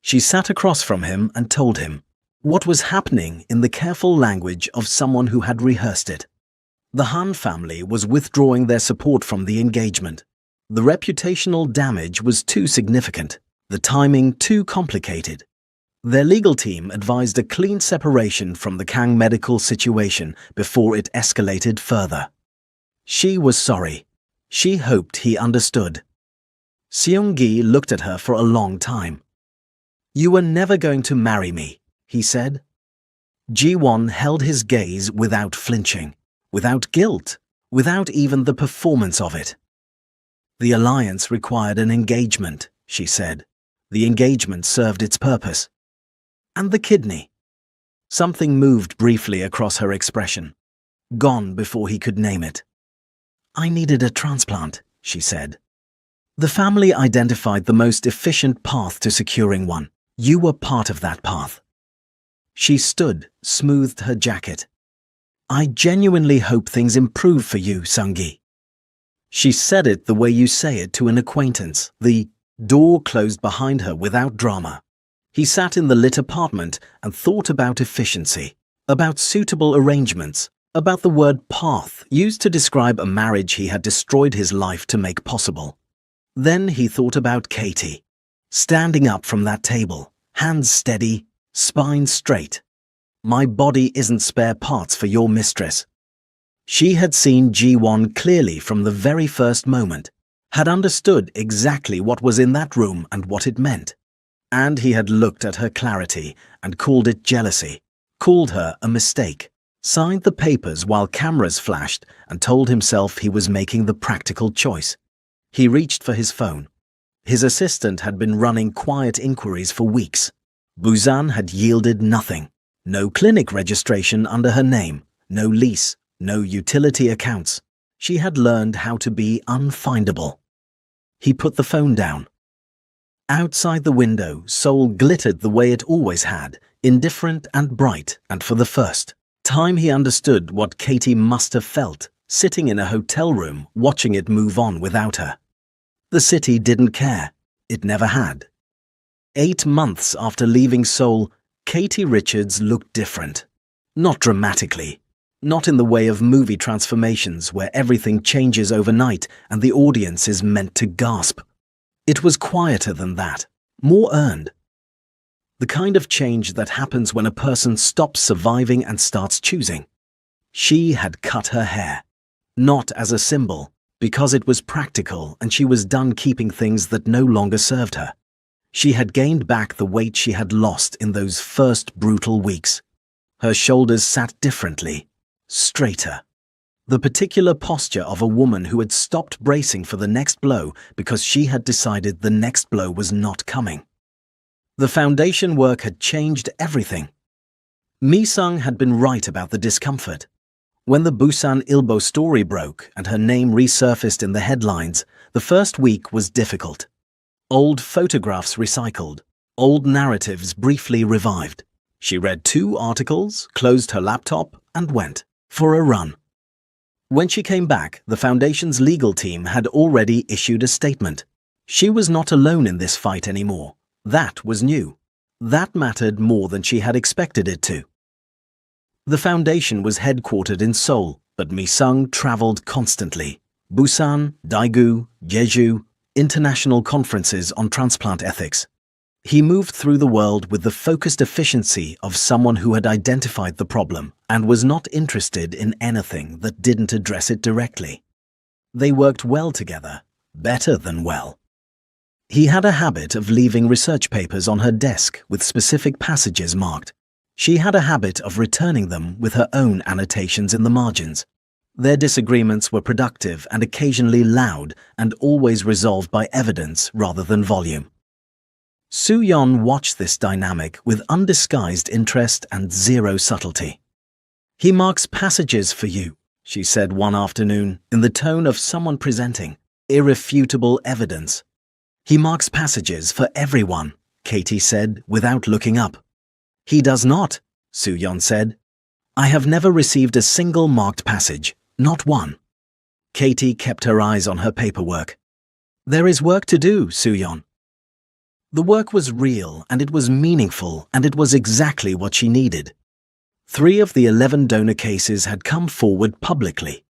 She sat across from him and told him what was happening in the careful language of someone who had rehearsed it. The Han family was withdrawing their support from the engagement. The reputational damage was too significant, the timing too complicated. Their legal team advised a clean separation from the Kang medical situation before it escalated further. She was sorry. She hoped he understood. Seung-gi looked at her for a long time. "You were never going to marry me," he said. Ji-won held his gaze without flinching, without guilt, without even the performance of it. "The alliance required an engagement," she said. "The engagement served its purpose." "And the kidney?" Something moved briefly across her expression. Gone before he could name it. "I needed a transplant," she said. "The family identified the most efficient path to securing one. You were part of that path." She stood, smoothed her jacket. "I genuinely hope things improve for you, Seung-gi." She said it the way you say it to an acquaintance. The door closed behind her without drama. He sat in the lit apartment and thought about efficiency, about suitable arrangements, about the word path used to describe a marriage he had destroyed his life to make possible. Then he thought about Katie, standing up from that table, hands steady, spine straight. "My body isn't spare parts for your mistress." She had seen Ji-won clearly from the very first moment, had understood exactly what was in that room and what it meant. And he had looked at her clarity and called it jealousy, called her a mistake, signed the papers while cameras flashed and told himself he was making the practical choice. He reached for his phone. His assistant had been running quiet inquiries for weeks. Busan had yielded nothing. No clinic registration under her name, no lease, no utility accounts. She had learned how to be unfindable. He put the phone down. Outside the window, Seoul glittered the way it always had, indifferent and bright, and for the first time he understood what Katie must have felt, sitting in a hotel room, watching it move on without her. The city didn't care. It never had. 8 months after leaving Seoul, Katie Richards looked different. Not dramatically. Not in the way of movie transformations where everything changes overnight and the audience is meant to gasp. It was quieter than that, more earned. The kind of change that happens when a person stops surviving and starts choosing. She had cut her hair. Not as a symbol, because it was practical and she was done keeping things that no longer served her. She had gained back the weight she had lost in those first brutal weeks. Her shoulders sat differently, straighter. The particular posture of a woman who had stopped bracing for the next blow because she had decided the next blow was not coming. The foundation work had changed everything. Mi-sung had been right about the discomfort. When the Busan Ilbo story broke and her name resurfaced in the headlines, the first week was difficult. Old photographs recycled, old narratives briefly revived. She read 2 articles, closed her laptop, and went for a run. When she came back, the Foundation's legal team had already issued a statement. She was not alone in this fight anymore. That was new. That mattered more than she had expected it to. The Foundation was headquartered in Seoul, but Mi-sung traveled constantly. Busan, Daegu, Jeju, international conferences on transplant ethics. He moved through the world with the focused efficiency of someone who had identified the problem and was not interested in anything that didn't address it directly. They worked well together, better than well. He had a habit of leaving research papers on her desk with specific passages marked. She had a habit of returning them with her own annotations in the margins. Their disagreements were productive and occasionally loud and always resolved by evidence rather than volume. Soo-yeon watched this dynamic with undisguised interest and zero subtlety. "He marks passages for you," she said one afternoon in the tone of someone presenting irrefutable evidence. "He marks passages for everyone," Katie said without looking up. "He does not," Soo-yeon said. "I have never received a single marked passage, not one." Katie kept her eyes on her paperwork. "There is work to do, Soo-yeon." The work was real, and it was meaningful, and it was exactly what she needed. 3 of the 11 donor cases had come forward publicly.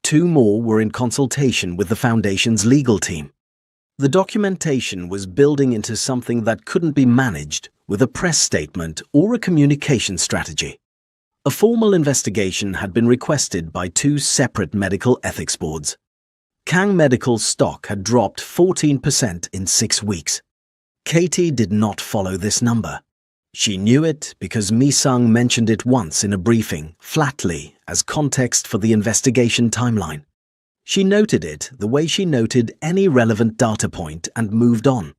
2 more were in consultation with the Foundation's legal team. The documentation was building into something that couldn't be managed with a press statement or a communication strategy. A formal investigation had been requested by 2 separate medical ethics boards. Kang Medical's stock had dropped 14% in 6 weeks. Katie did not follow this number. She knew it because Mi-sung mentioned it once in a briefing, flatly, as context for the investigation timeline. She noted it the way she noted any relevant data point and moved on.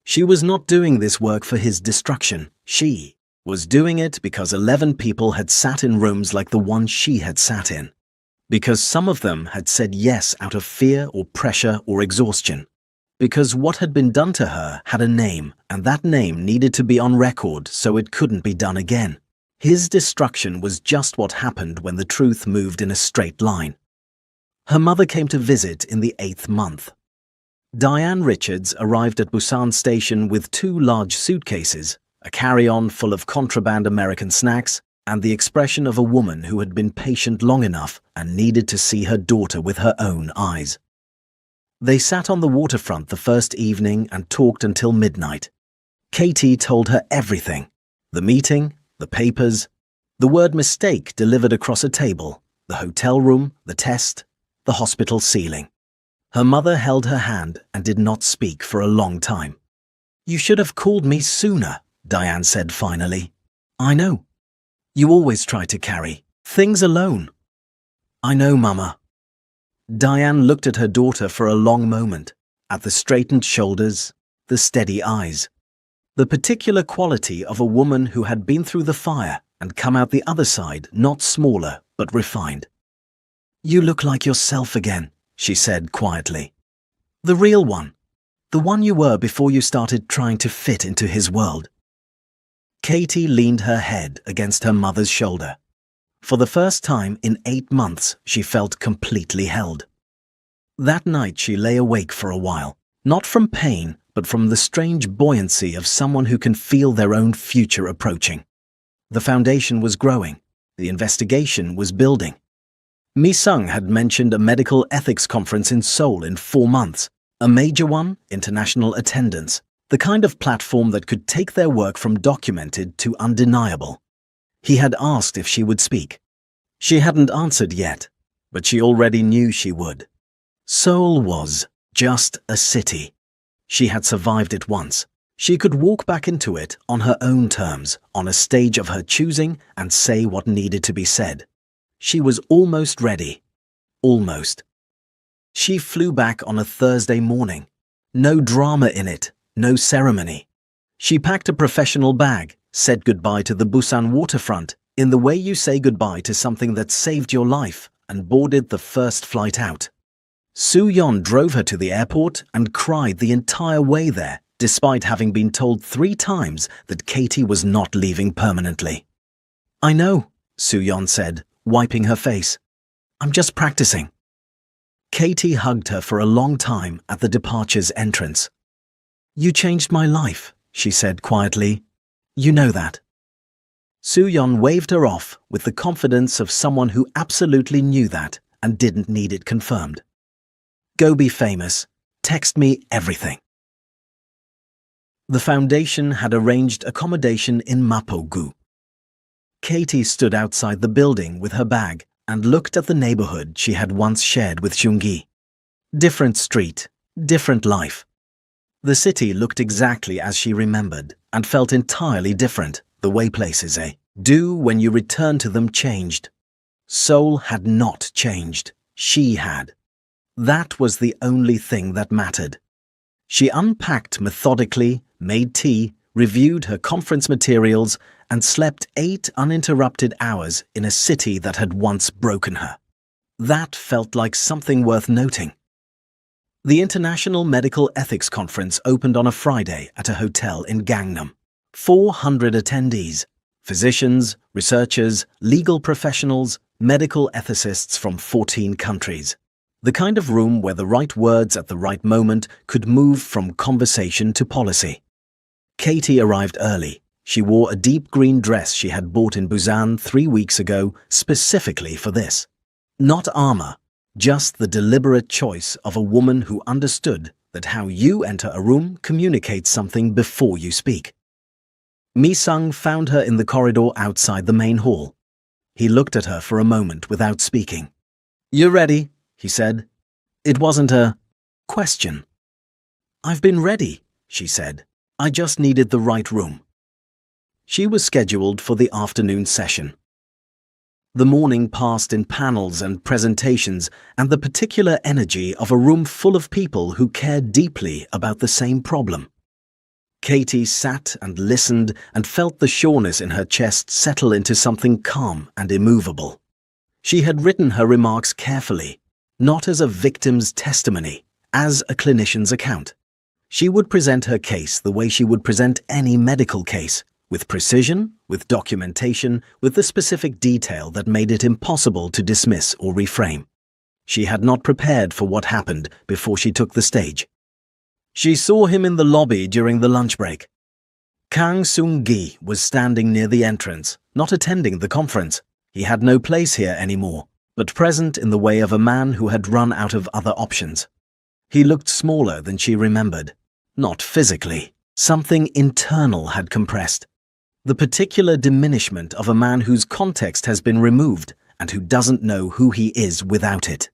She was not doing this work for his destruction. She was doing it because 11 people had sat in rooms like the one she had sat in. Because some of them had said yes out of fear or pressure or exhaustion. Because what had been done to her had a name, and that name needed to be on record so it couldn't be done again. His destruction was just what happened when the truth moved in a straight line. Her mother came to visit in the 8th month. Diane Richards arrived at Busan Station with 2 large suitcases, a carry-on full of contraband American snacks, and the expression of a woman who had been patient long enough and needed to see her daughter with her own eyes. They sat on the waterfront the first evening and talked until midnight. Katie told her everything. The meeting, the papers, the word mistake delivered across a table, the hotel room, the test, the hospital ceiling. Her mother held her hand and did not speak for a long time. "You should have called me sooner," Diane said finally. "I know. You always try to carry things alone." "I know, Mama." Diane looked at her daughter for a long moment, at the straightened shoulders, the steady eyes. The particular quality of a woman who had been through the fire and come out the other side not smaller but refined. "You look like yourself again," she said quietly. "The real one. The one you were before you started trying to fit into his world." Katie leaned her head against her mother's shoulder. For the first time in 8 months, she felt completely held. That night she lay awake for a while, not from pain, but from the strange buoyancy of someone who can feel their own future approaching. The foundation was growing. The investigation was building. Mi-sung had mentioned a medical ethics conference in Seoul in 4 months, a major one, international attendance, the kind of platform that could take their work from documented to undeniable. He had asked if she would speak. She hadn't answered yet, but she already knew she would. Seoul was just a city. She had survived it once. She could walk back into it on her own terms, on a stage of her choosing, and say what needed to be said. She was almost ready. Almost. She flew back on a Thursday morning. No drama in it, no ceremony. She packed a professional bag, said goodbye to the Busan waterfront in the way you say goodbye to something that saved your life, and boarded the first flight out. Soo-yeon drove her to the airport and cried the entire way there, despite having been told 3 times that Katie was not leaving permanently. "I know," Soo-yeon said, wiping her face. "I'm just practicing." Katie hugged her for a long time at the departure's entrance. "You changed my life," she said quietly. "You know that." Soo-yeon waved her off with the confidence of someone who absolutely knew that and didn't need it confirmed. "Go be famous. Text me everything." The foundation had arranged accommodation in Mapo-gu. Katie stood outside the building with her bag and looked at the neighborhood she had once shared with Seung-gi. Different street, different life. The city looked exactly as she remembered and felt entirely different, the way places do when you return to them changed. Seoul had not changed. She had. That was the only thing that mattered. She unpacked methodically, made tea, reviewed her conference materials, and slept 8 uninterrupted hours in a city that had once broken her. That felt like something worth noting. The International Medical Ethics Conference opened on a Friday at a hotel in Gangnam. 400 attendees, physicians, researchers, legal professionals, medical ethicists from 14 countries. The kind of room where the right words at the right moment could move from conversation to policy. Katie arrived early. She wore a deep green dress she had bought in Busan 3 weeks ago specifically for this. Not armor, just the deliberate choice of a woman who understood that how you enter a room communicates something before you speak. Mi-sung found her in the corridor outside the main hall. He looked at her for a moment without speaking. "You're ready," he said. It wasn't a question. "I've been ready," she said. "I just needed the right room." She was scheduled for the afternoon session. The morning passed in panels and presentations and the particular energy of a room full of people who cared deeply about the same problem. Katie sat and listened and felt the sureness in her chest settle into something calm and immovable. She had written her remarks carefully, not as a victim's testimony, as a clinician's account. She would present her case the way she would present any medical case, with precision, with documentation, with the specific detail that made it impossible to dismiss or reframe. She had not prepared for what happened before she took the stage. She saw him in the lobby during the lunch break. Kang Seung-gi was standing near the entrance, not attending the conference. He had no place here anymore, but present in the way of a man who had run out of other options. He looked smaller than she remembered. Not physically. Something internal had compressed. The particular diminishment of a man whose context has been removed and who doesn't know who he is without it.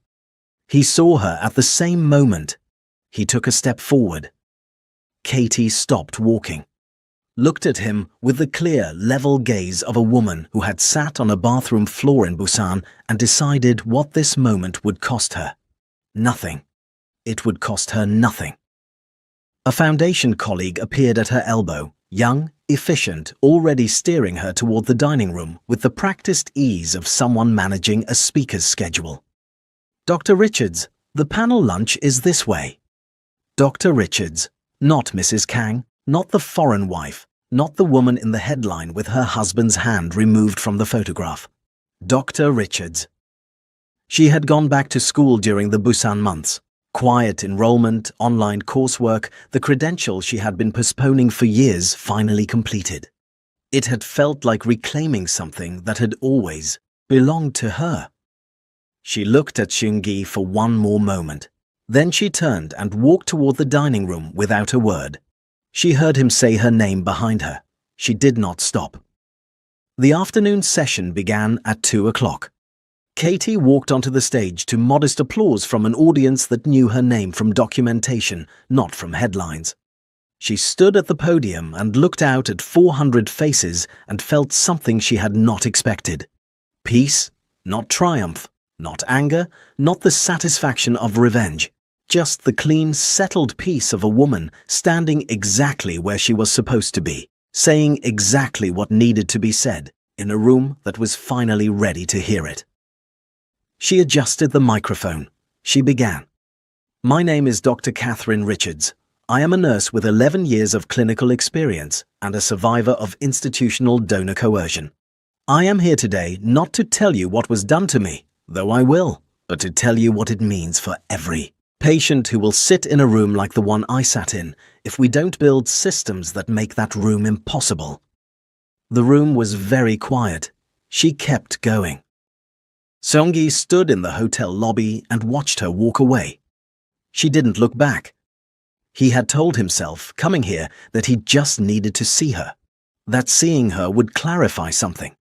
He saw her at the same moment. He took a step forward. Katie stopped walking, looked at him with the clear, level gaze of a woman who had sat on a bathroom floor in Busan and decided what this moment would cost her. Nothing. It would cost her nothing. A foundation colleague appeared at her elbow, young, efficient, already steering her toward the dining room with the practiced ease of someone managing a speaker's schedule. "Dr. Richards, the panel lunch is this way." Dr. Richards, not Mrs. Kang, not the foreign wife, not the woman in the headline with her husband's hand removed from the photograph. Dr. Richards. She had gone back to school during the Busan months. Quiet enrollment, online coursework, the credential she had been postponing for years finally completed. It had felt like reclaiming something that had always belonged to her. She looked at Seung-gi for one more moment. Then she turned and walked toward the dining room without a word. She heard him say her name behind her. She did not stop. The afternoon session began at 2 o'clock. Katie walked onto the stage to modest applause from an audience that knew her name from documentation, not from headlines. She stood at the podium and looked out at 400 faces and felt something she had not expected. Peace, not triumph, not anger, not the satisfaction of revenge. Just the clean, settled peace of a woman standing exactly where she was supposed to be, saying exactly what needed to be said, in a room that was finally ready to hear it. She adjusted the microphone. She began. "My name is Dr. Catherine Richards. I am a nurse with 11 years of clinical experience and a survivor of institutional donor coercion. I am here today not to tell you what was done to me, though I will, but to tell you what it means for every patient who will sit in a room like the one I sat in if we don't build systems that make that room impossible." The room was very quiet. She kept going. Seung-gi stood in the hotel lobby and watched her walk away. She didn't look back. He had told himself, coming here, that he just needed to see her, that seeing her would clarify something,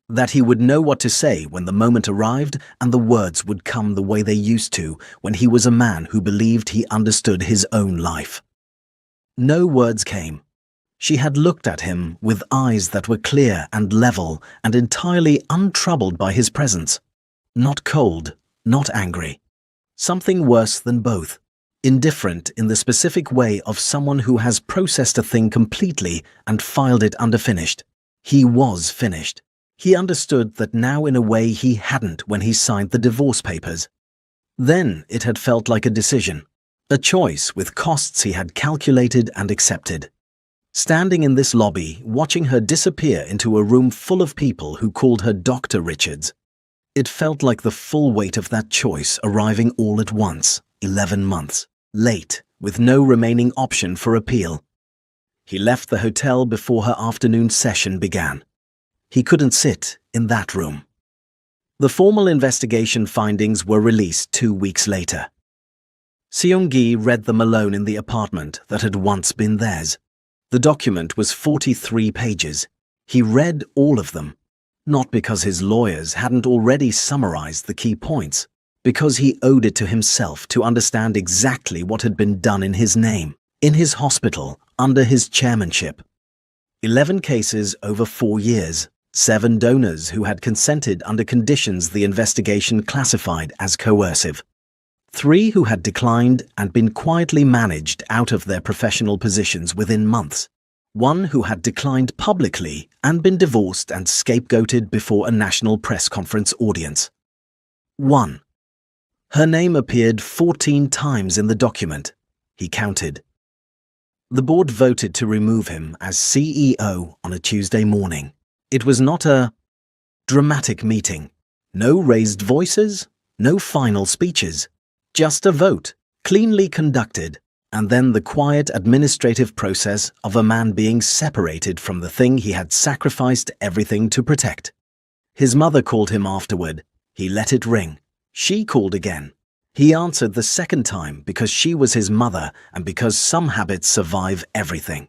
that he would know what to say when the moment arrived and the words would come the way they used to when he was a man who believed he understood his own life. No words came. She had looked at him with eyes that were clear and level and entirely untroubled by his presence. Not cold, not angry. Something worse than both. Indifferent in the specific way of someone who has processed a thing completely and filed it under finished. He was finished. He understood that now in a way he hadn't when he signed the divorce papers. Then it had felt like a decision, a choice with costs he had calculated and accepted. Standing in this lobby, watching her disappear into a room full of people who called her Dr. Richards, it felt like the full weight of that choice arriving all at once, 11 months, late, with no remaining option for appeal. He left the hotel before her afternoon session began. He couldn't sit in that room. The formal investigation findings were released 2 weeks later. Seung-gi read them alone in the apartment that had once been theirs. The document was 43 pages. He read all of them, not because his lawyers hadn't already summarized the key points, because he owed it to himself to understand exactly what had been done in his name, in his hospital, under his chairmanship. 11 cases over 4 years, 7 donors who had consented under conditions the investigation classified as coercive. 3 who had declined and been quietly managed out of their professional positions within months. 1 who had declined publicly and been divorced and scapegoated before a national press conference audience. 1. Her name appeared 14 times in the document. He counted. The board voted to remove him as CEO on a Tuesday morning. It was not a dramatic meeting. No raised voices, no final speeches. Just a vote, cleanly conducted, and then the quiet administrative process of a man being separated from the thing he had sacrificed everything to protect. His mother called him afterward. He let it ring. She called again. He answered the second time because she was his mother and because some habits survive everything.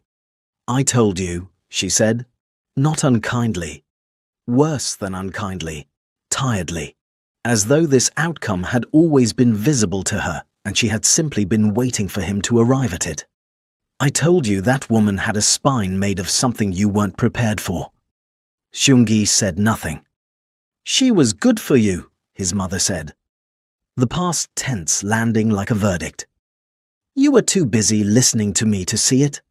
"I told you," she said, not unkindly. Worse than unkindly, tiredly. As though this outcome had always been visible to her, and she had simply been waiting for him to arrive at it. "I told you that woman had a spine made of something you weren't prepared for." Seung-gi said nothing. "She was good for you," his mother said. The past tense landing like a verdict. "You were too busy listening to me to see it."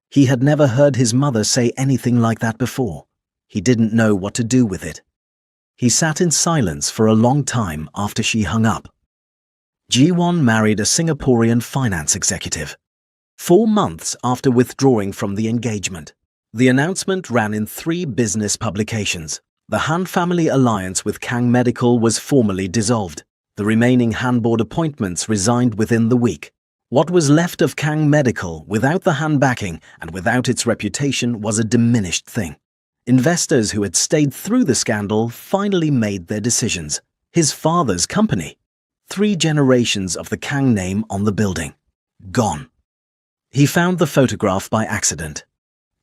He had never heard his mother say anything like that before. He didn't know what to do with it. He sat in silence for a long time after she hung up. Ji-won married a Singaporean finance executive. 4 months after withdrawing from the engagement, the announcement ran in 3 business publications. The Han family alliance with Kang Medical was formally dissolved. The remaining Han board appointments resigned within the week. What was left of Kang Medical without the Han backing and without its reputation was a diminished thing. Investors who had stayed through the scandal finally made their decisions. His father's company. 3 generations of the Kang name on the building. Gone. He found the photograph by accident.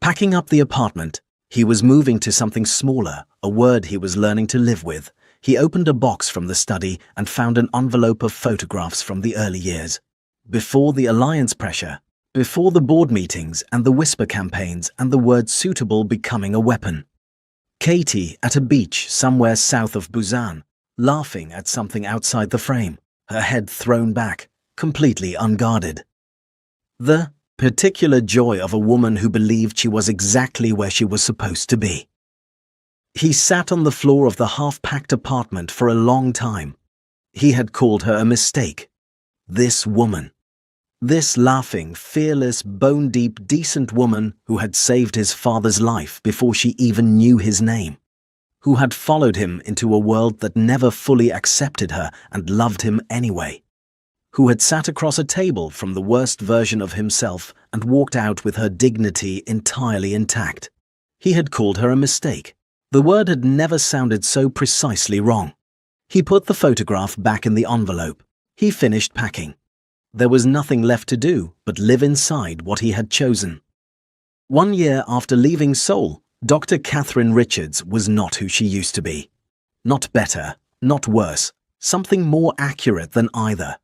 Packing up the apartment, he was moving to something smaller, a word he was learning to live with. He opened a box from the study and found an envelope of photographs from the early years. Before the alliance pressure, before the board meetings and the whisper campaigns and the word suitable becoming a weapon. Katie at a beach somewhere south of Busan, laughing at something outside the frame, her head thrown back, completely unguarded. The particular joy of a woman who believed she was exactly where she was supposed to be. He sat on the floor of the half-packed apartment for a long time. He had called her a mistake. This woman. This laughing, fearless, bone-deep, decent woman who had saved his father's life before she even knew his name. Who had followed him into a world that never fully accepted her and loved him anyway. Who had sat across a table from the worst version of himself and walked out with her dignity entirely intact. He had called her a mistake. The word had never sounded so precisely wrong. He put the photograph back in the envelope. He finished packing. There was nothing left to do but live inside what he had chosen. 1 year after leaving Seoul, Dr. Catherine Richards was not who she used to be. Not better, not worse, something more accurate than either.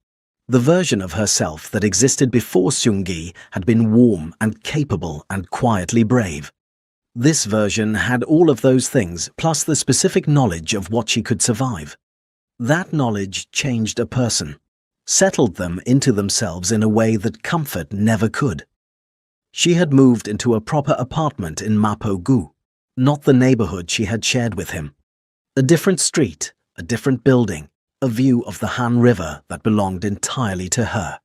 The version of herself that existed before Seung-gi had been warm and capable and quietly brave. This version had all of those things plus the specific knowledge of what she could survive. That knowledge changed a person. settled them into themselves in a way that comfort never could. She had moved into a proper apartment in Mapo-gu, not the neighborhood she had shared with him. A different street, a different building, a view of the Han River that belonged entirely to her.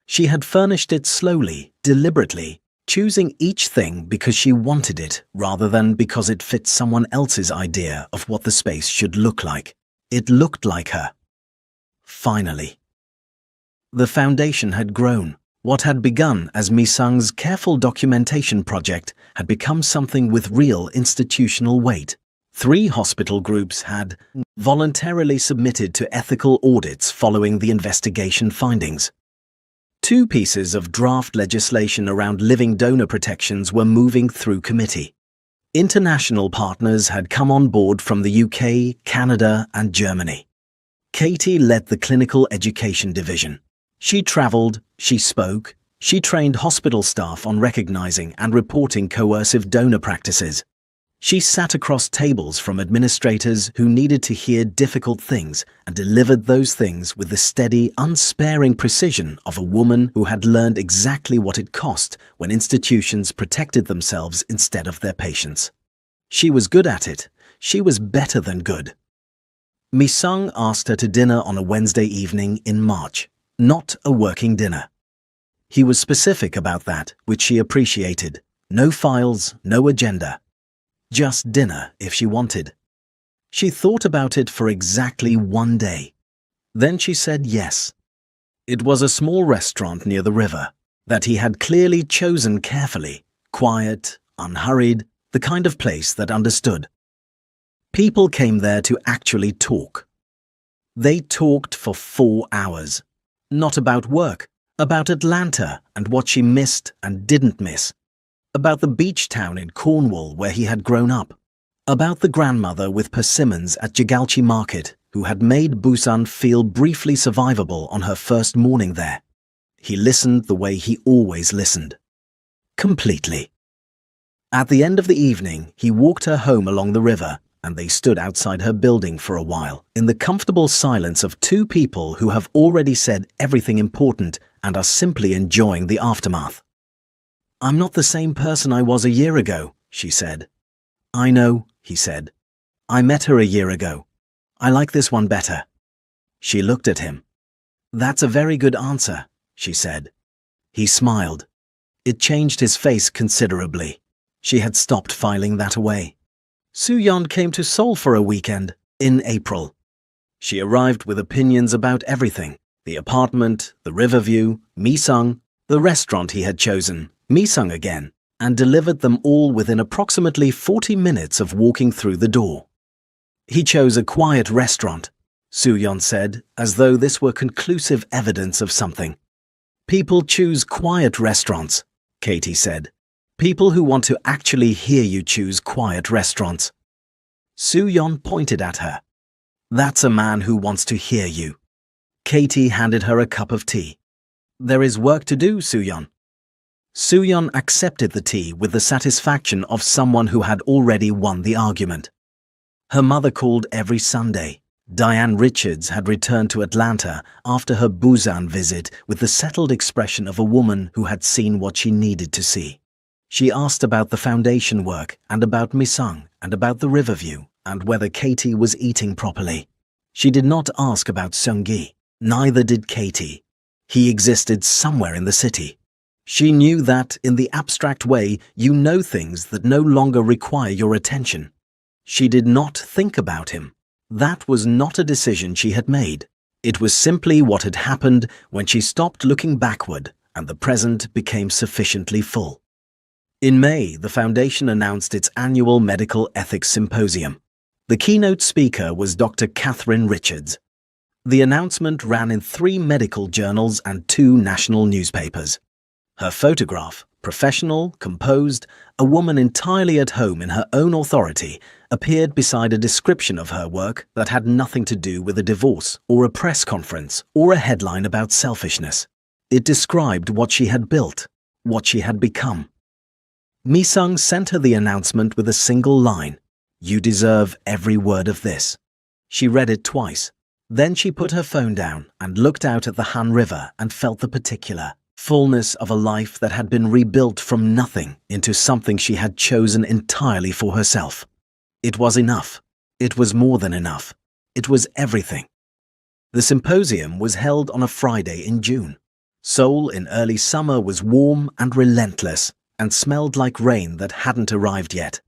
She had furnished it slowly, deliberately, choosing each thing because she wanted it rather than because it fit someone else's idea of what the space should look like. It looked like her. Finally. The foundation had grown. What had begun as Mi-sung's careful documentation project had become something with real institutional weight. 3 hospital groups had voluntarily submitted to ethical audits following the investigation findings. 2 pieces of draft legislation around living donor protections were moving through committee. International partners had come on board from the UK, Canada, and Germany. Katie led the clinical education division. She traveled, she spoke, she trained hospital staff on recognizing and reporting coercive donor practices. She sat across tables from administrators who needed to hear difficult things and delivered those things with the steady, unsparing precision of a woman who had learned exactly what it cost when institutions protected themselves instead of their patients. She was good at it. She was better than good. Mi-sung asked her to dinner on a Wednesday evening in March, not a working dinner. He was specific about that, which she appreciated. No files, no agenda. Just dinner if she wanted. She thought about it for exactly 1 day. Then she said yes. It was a small restaurant near the river that he had clearly chosen carefully, quiet, unhurried, the kind of place that understood. People came there to actually talk. They talked for 4 hours. Not about work, about Atlanta and what she missed and didn't miss. About the beach town in Cornwall where he had grown up. About the grandmother with persimmons at Jigalchi Market who had made Busan feel briefly survivable on her first morning there. He listened the way he always listened. Completely. At the end of the evening, he walked her home along the river, and they stood outside her building for a while, in the comfortable silence of 2 people who have already said everything important and are simply enjoying the aftermath. "I'm not the same person I was a year ago," she said. "I know," he said. "I met her a year ago. I like this one better." She looked at him. "That's a very good answer," she said. He smiled. It changed his face considerably. She had stopped filing that away. Soo-yeon came to Seoul for a weekend, in April. She arrived with opinions about everything. The apartment, the river view, Mi-sung, the restaurant he had chosen, Mi-sung again, and delivered them all within approximately 40 minutes of walking through the door. "He chose a quiet restaurant," Soo-yeon said, as though this were conclusive evidence of something. "People choose quiet restaurants," Katie said. "People who want to actually hear you choose quiet restaurants." Soo-yeon pointed at her. "That's a man who wants to hear you." Katie handed her a cup of tea. "There is work to do, Soo-yeon." Soo-yeon accepted the tea with the satisfaction of someone who had already won the argument. Her mother called every Sunday. Diane Richards had returned to Atlanta after her Busan visit with the settled expression of a woman who had seen what she needed to see. She asked about the foundation work and about Mi-sung and about the river view and whether Katie was eating properly. She did not ask about Seung-gi. Neither did Katie. He existed somewhere in the city. She knew that, in the abstract way, you know things that no longer require your attention. She did not think about him. That was not a decision she had made. It was simply what had happened when she stopped looking backward and the present became sufficiently full. In May, the Foundation announced its annual Medical Ethics Symposium. The keynote speaker was Dr. Catherine Richards. The announcement ran in 3 medical journals and 2 national newspapers. Her photograph, professional, composed, a woman entirely at home in her own authority, appeared beside a description of her work that had nothing to do with a divorce or a press conference or a headline about selfishness. It described what she had built, what she had become. Mi-sung sent her the announcement with a single line, "You deserve every word of this." She read it twice. Then she put her phone down and looked out at the Han River and felt the particular fullness of a life that had been rebuilt from nothing into something she had chosen entirely for herself. It was enough. It was more than enough. It was everything. The symposium was held on a Friday in June. Seoul in early summer was warm and relentless and smelled like rain that hadn't arrived yet.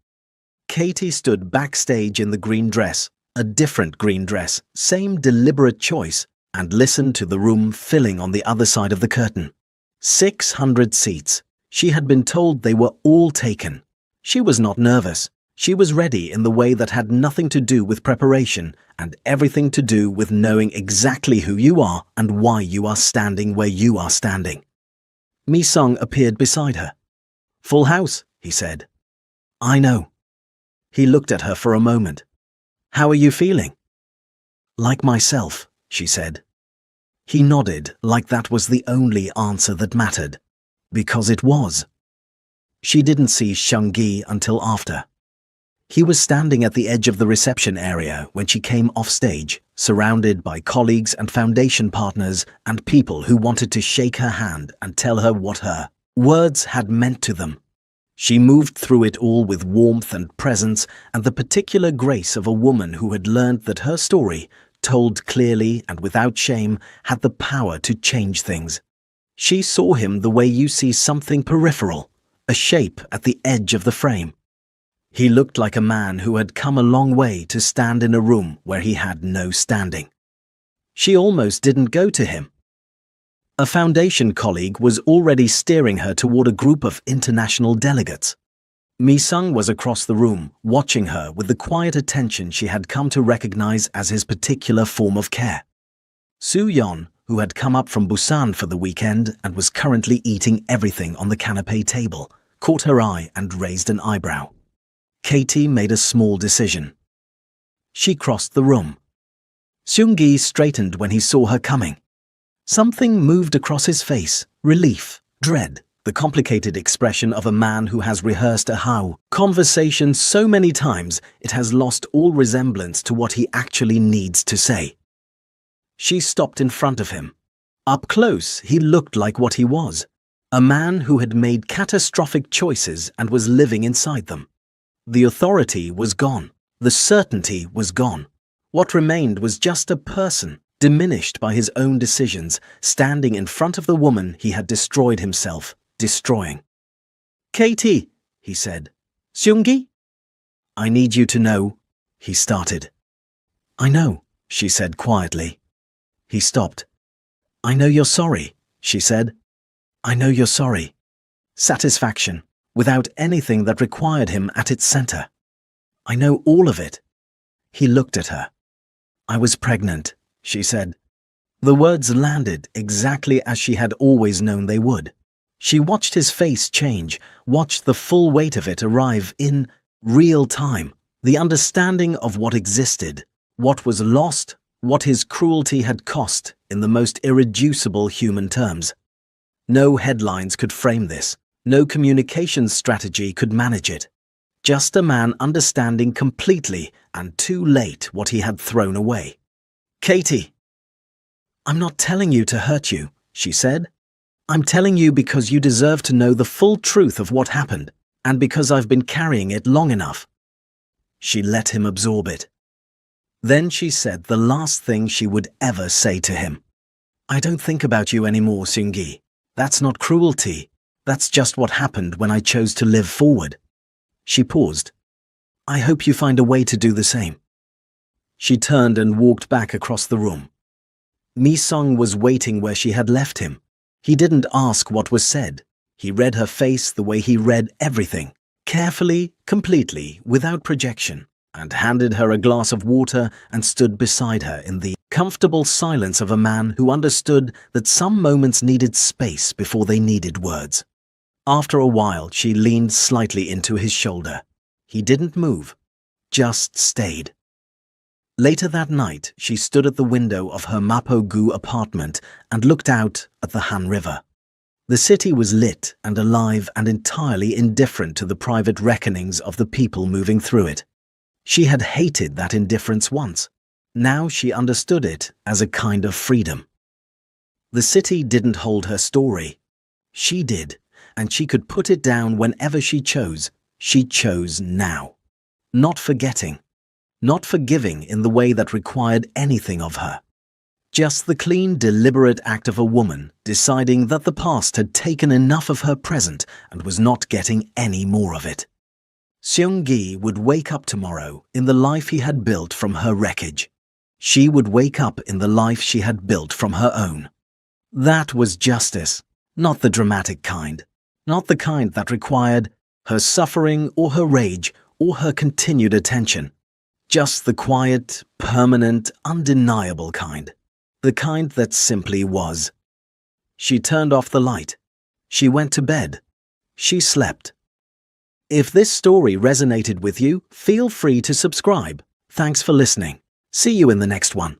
Katie stood backstage in the green dress, a different green dress, same deliberate choice, and listened to the room filling on the other side of the curtain. 600 seats. She had been told they were all taken. She was not nervous. She was ready in the way that had nothing to do with preparation and everything to do with knowing exactly who you are and why you are standing where you are standing. Mi-sung appeared beside her. "Full house," he said. "I know." He looked at her for a moment. "How are you feeling?" "Like myself," she said. He nodded like that was the only answer that mattered. Because it was. She didn't see Seung-gi until after. He was standing at the edge of the reception area when she came off stage, surrounded by colleagues and foundation partners and people who wanted to shake her hand and tell her what her words had meant to them. She moved through it all with warmth and presence and the particular grace of a woman who had learned that her story, told clearly and without shame, had the power to change things. She saw him the way you see something peripheral, a shape at the edge of the frame. He looked like a man who had come a long way to stand in a room where he had no standing. She almost didn't go to him. A foundation colleague was already steering her toward a group of international delegates. Mi-sung was across the room, watching her with the quiet attention she had come to recognize as his particular form of care. Soo-yeon, who had come up from Busan for the weekend and was currently eating everything on the canapé table, caught her eye and raised an eyebrow. Katie made a small decision. She crossed the room. Seung-gi straightened when he saw her coming. Something moved across his face, relief, dread, the complicated expression of a man who has rehearsed a how conversation so many times it has lost all resemblance to what he actually needs to say. She stopped in front of him. Up close, he looked like what he was, a man who had made catastrophic choices and was living inside them. The authority was gone. The certainty was gone. What remained was just a person, diminished by his own decisions, standing in front of the woman he had destroyed himself, destroying. "Katie," he said. "Seung-gi?" "I need you to know," he started. "I know," she said quietly. He stopped. "I know you're sorry," she said. "I know you're sorry." Satisfaction, without anything that required him at its center. "I know all of it." He looked at her. "I was pregnant," she said. The words landed exactly as she had always known they would. She watched his face change, watched the full weight of it arrive in real time, the understanding of what existed, what was lost, what his cruelty had cost in the most irreducible human terms. No headlines could frame this. No communications strategy could manage it. Just a man understanding completely and too late what he had thrown away. "Katie." "I'm not telling you to hurt you," she said. "I'm telling you because you deserve to know the full truth of what happened, and because I've been carrying it long enough." She let him absorb it. Then she said the last thing she would ever say to him. "I don't think about you anymore, Seung-gi. That's not cruelty. That's just what happened when I chose to live forward." She paused. "I hope you find a way to do the same." She turned and walked back across the room. Mi-sung was waiting where she had left him. He didn't ask what was said. He read her face the way he read everything, carefully, completely, without projection, and handed her a glass of water and stood beside her in the comfortable silence of a man who understood that some moments needed space before they needed words. After a while, she leaned slightly into his shoulder. He didn't move, just stayed. Later that night, she stood at the window of her Mapo-gu apartment and looked out at the Han River. The city was lit and alive and entirely indifferent to the private reckonings of the people moving through it. She had hated that indifference once. Now she understood it as a kind of freedom. The city didn't hold her story. She did, and she could put it down whenever she chose. She chose now. Not forgetting. Not forgiving in the way that required anything of her. Just the clean, deliberate act of a woman deciding that the past had taken enough of her present and was not getting any more of it. Seung-gi would wake up tomorrow in the life he had built from her wreckage. She would wake up in the life she had built from her own. That was justice, not the dramatic kind, not the kind that required her suffering or her rage or her continued attention. Just the quiet, permanent, undeniable kind. The kind that simply was. She turned off the light. She went to bed. She slept. If this story resonated with you, feel free to subscribe. Thanks for listening. See you in the next one.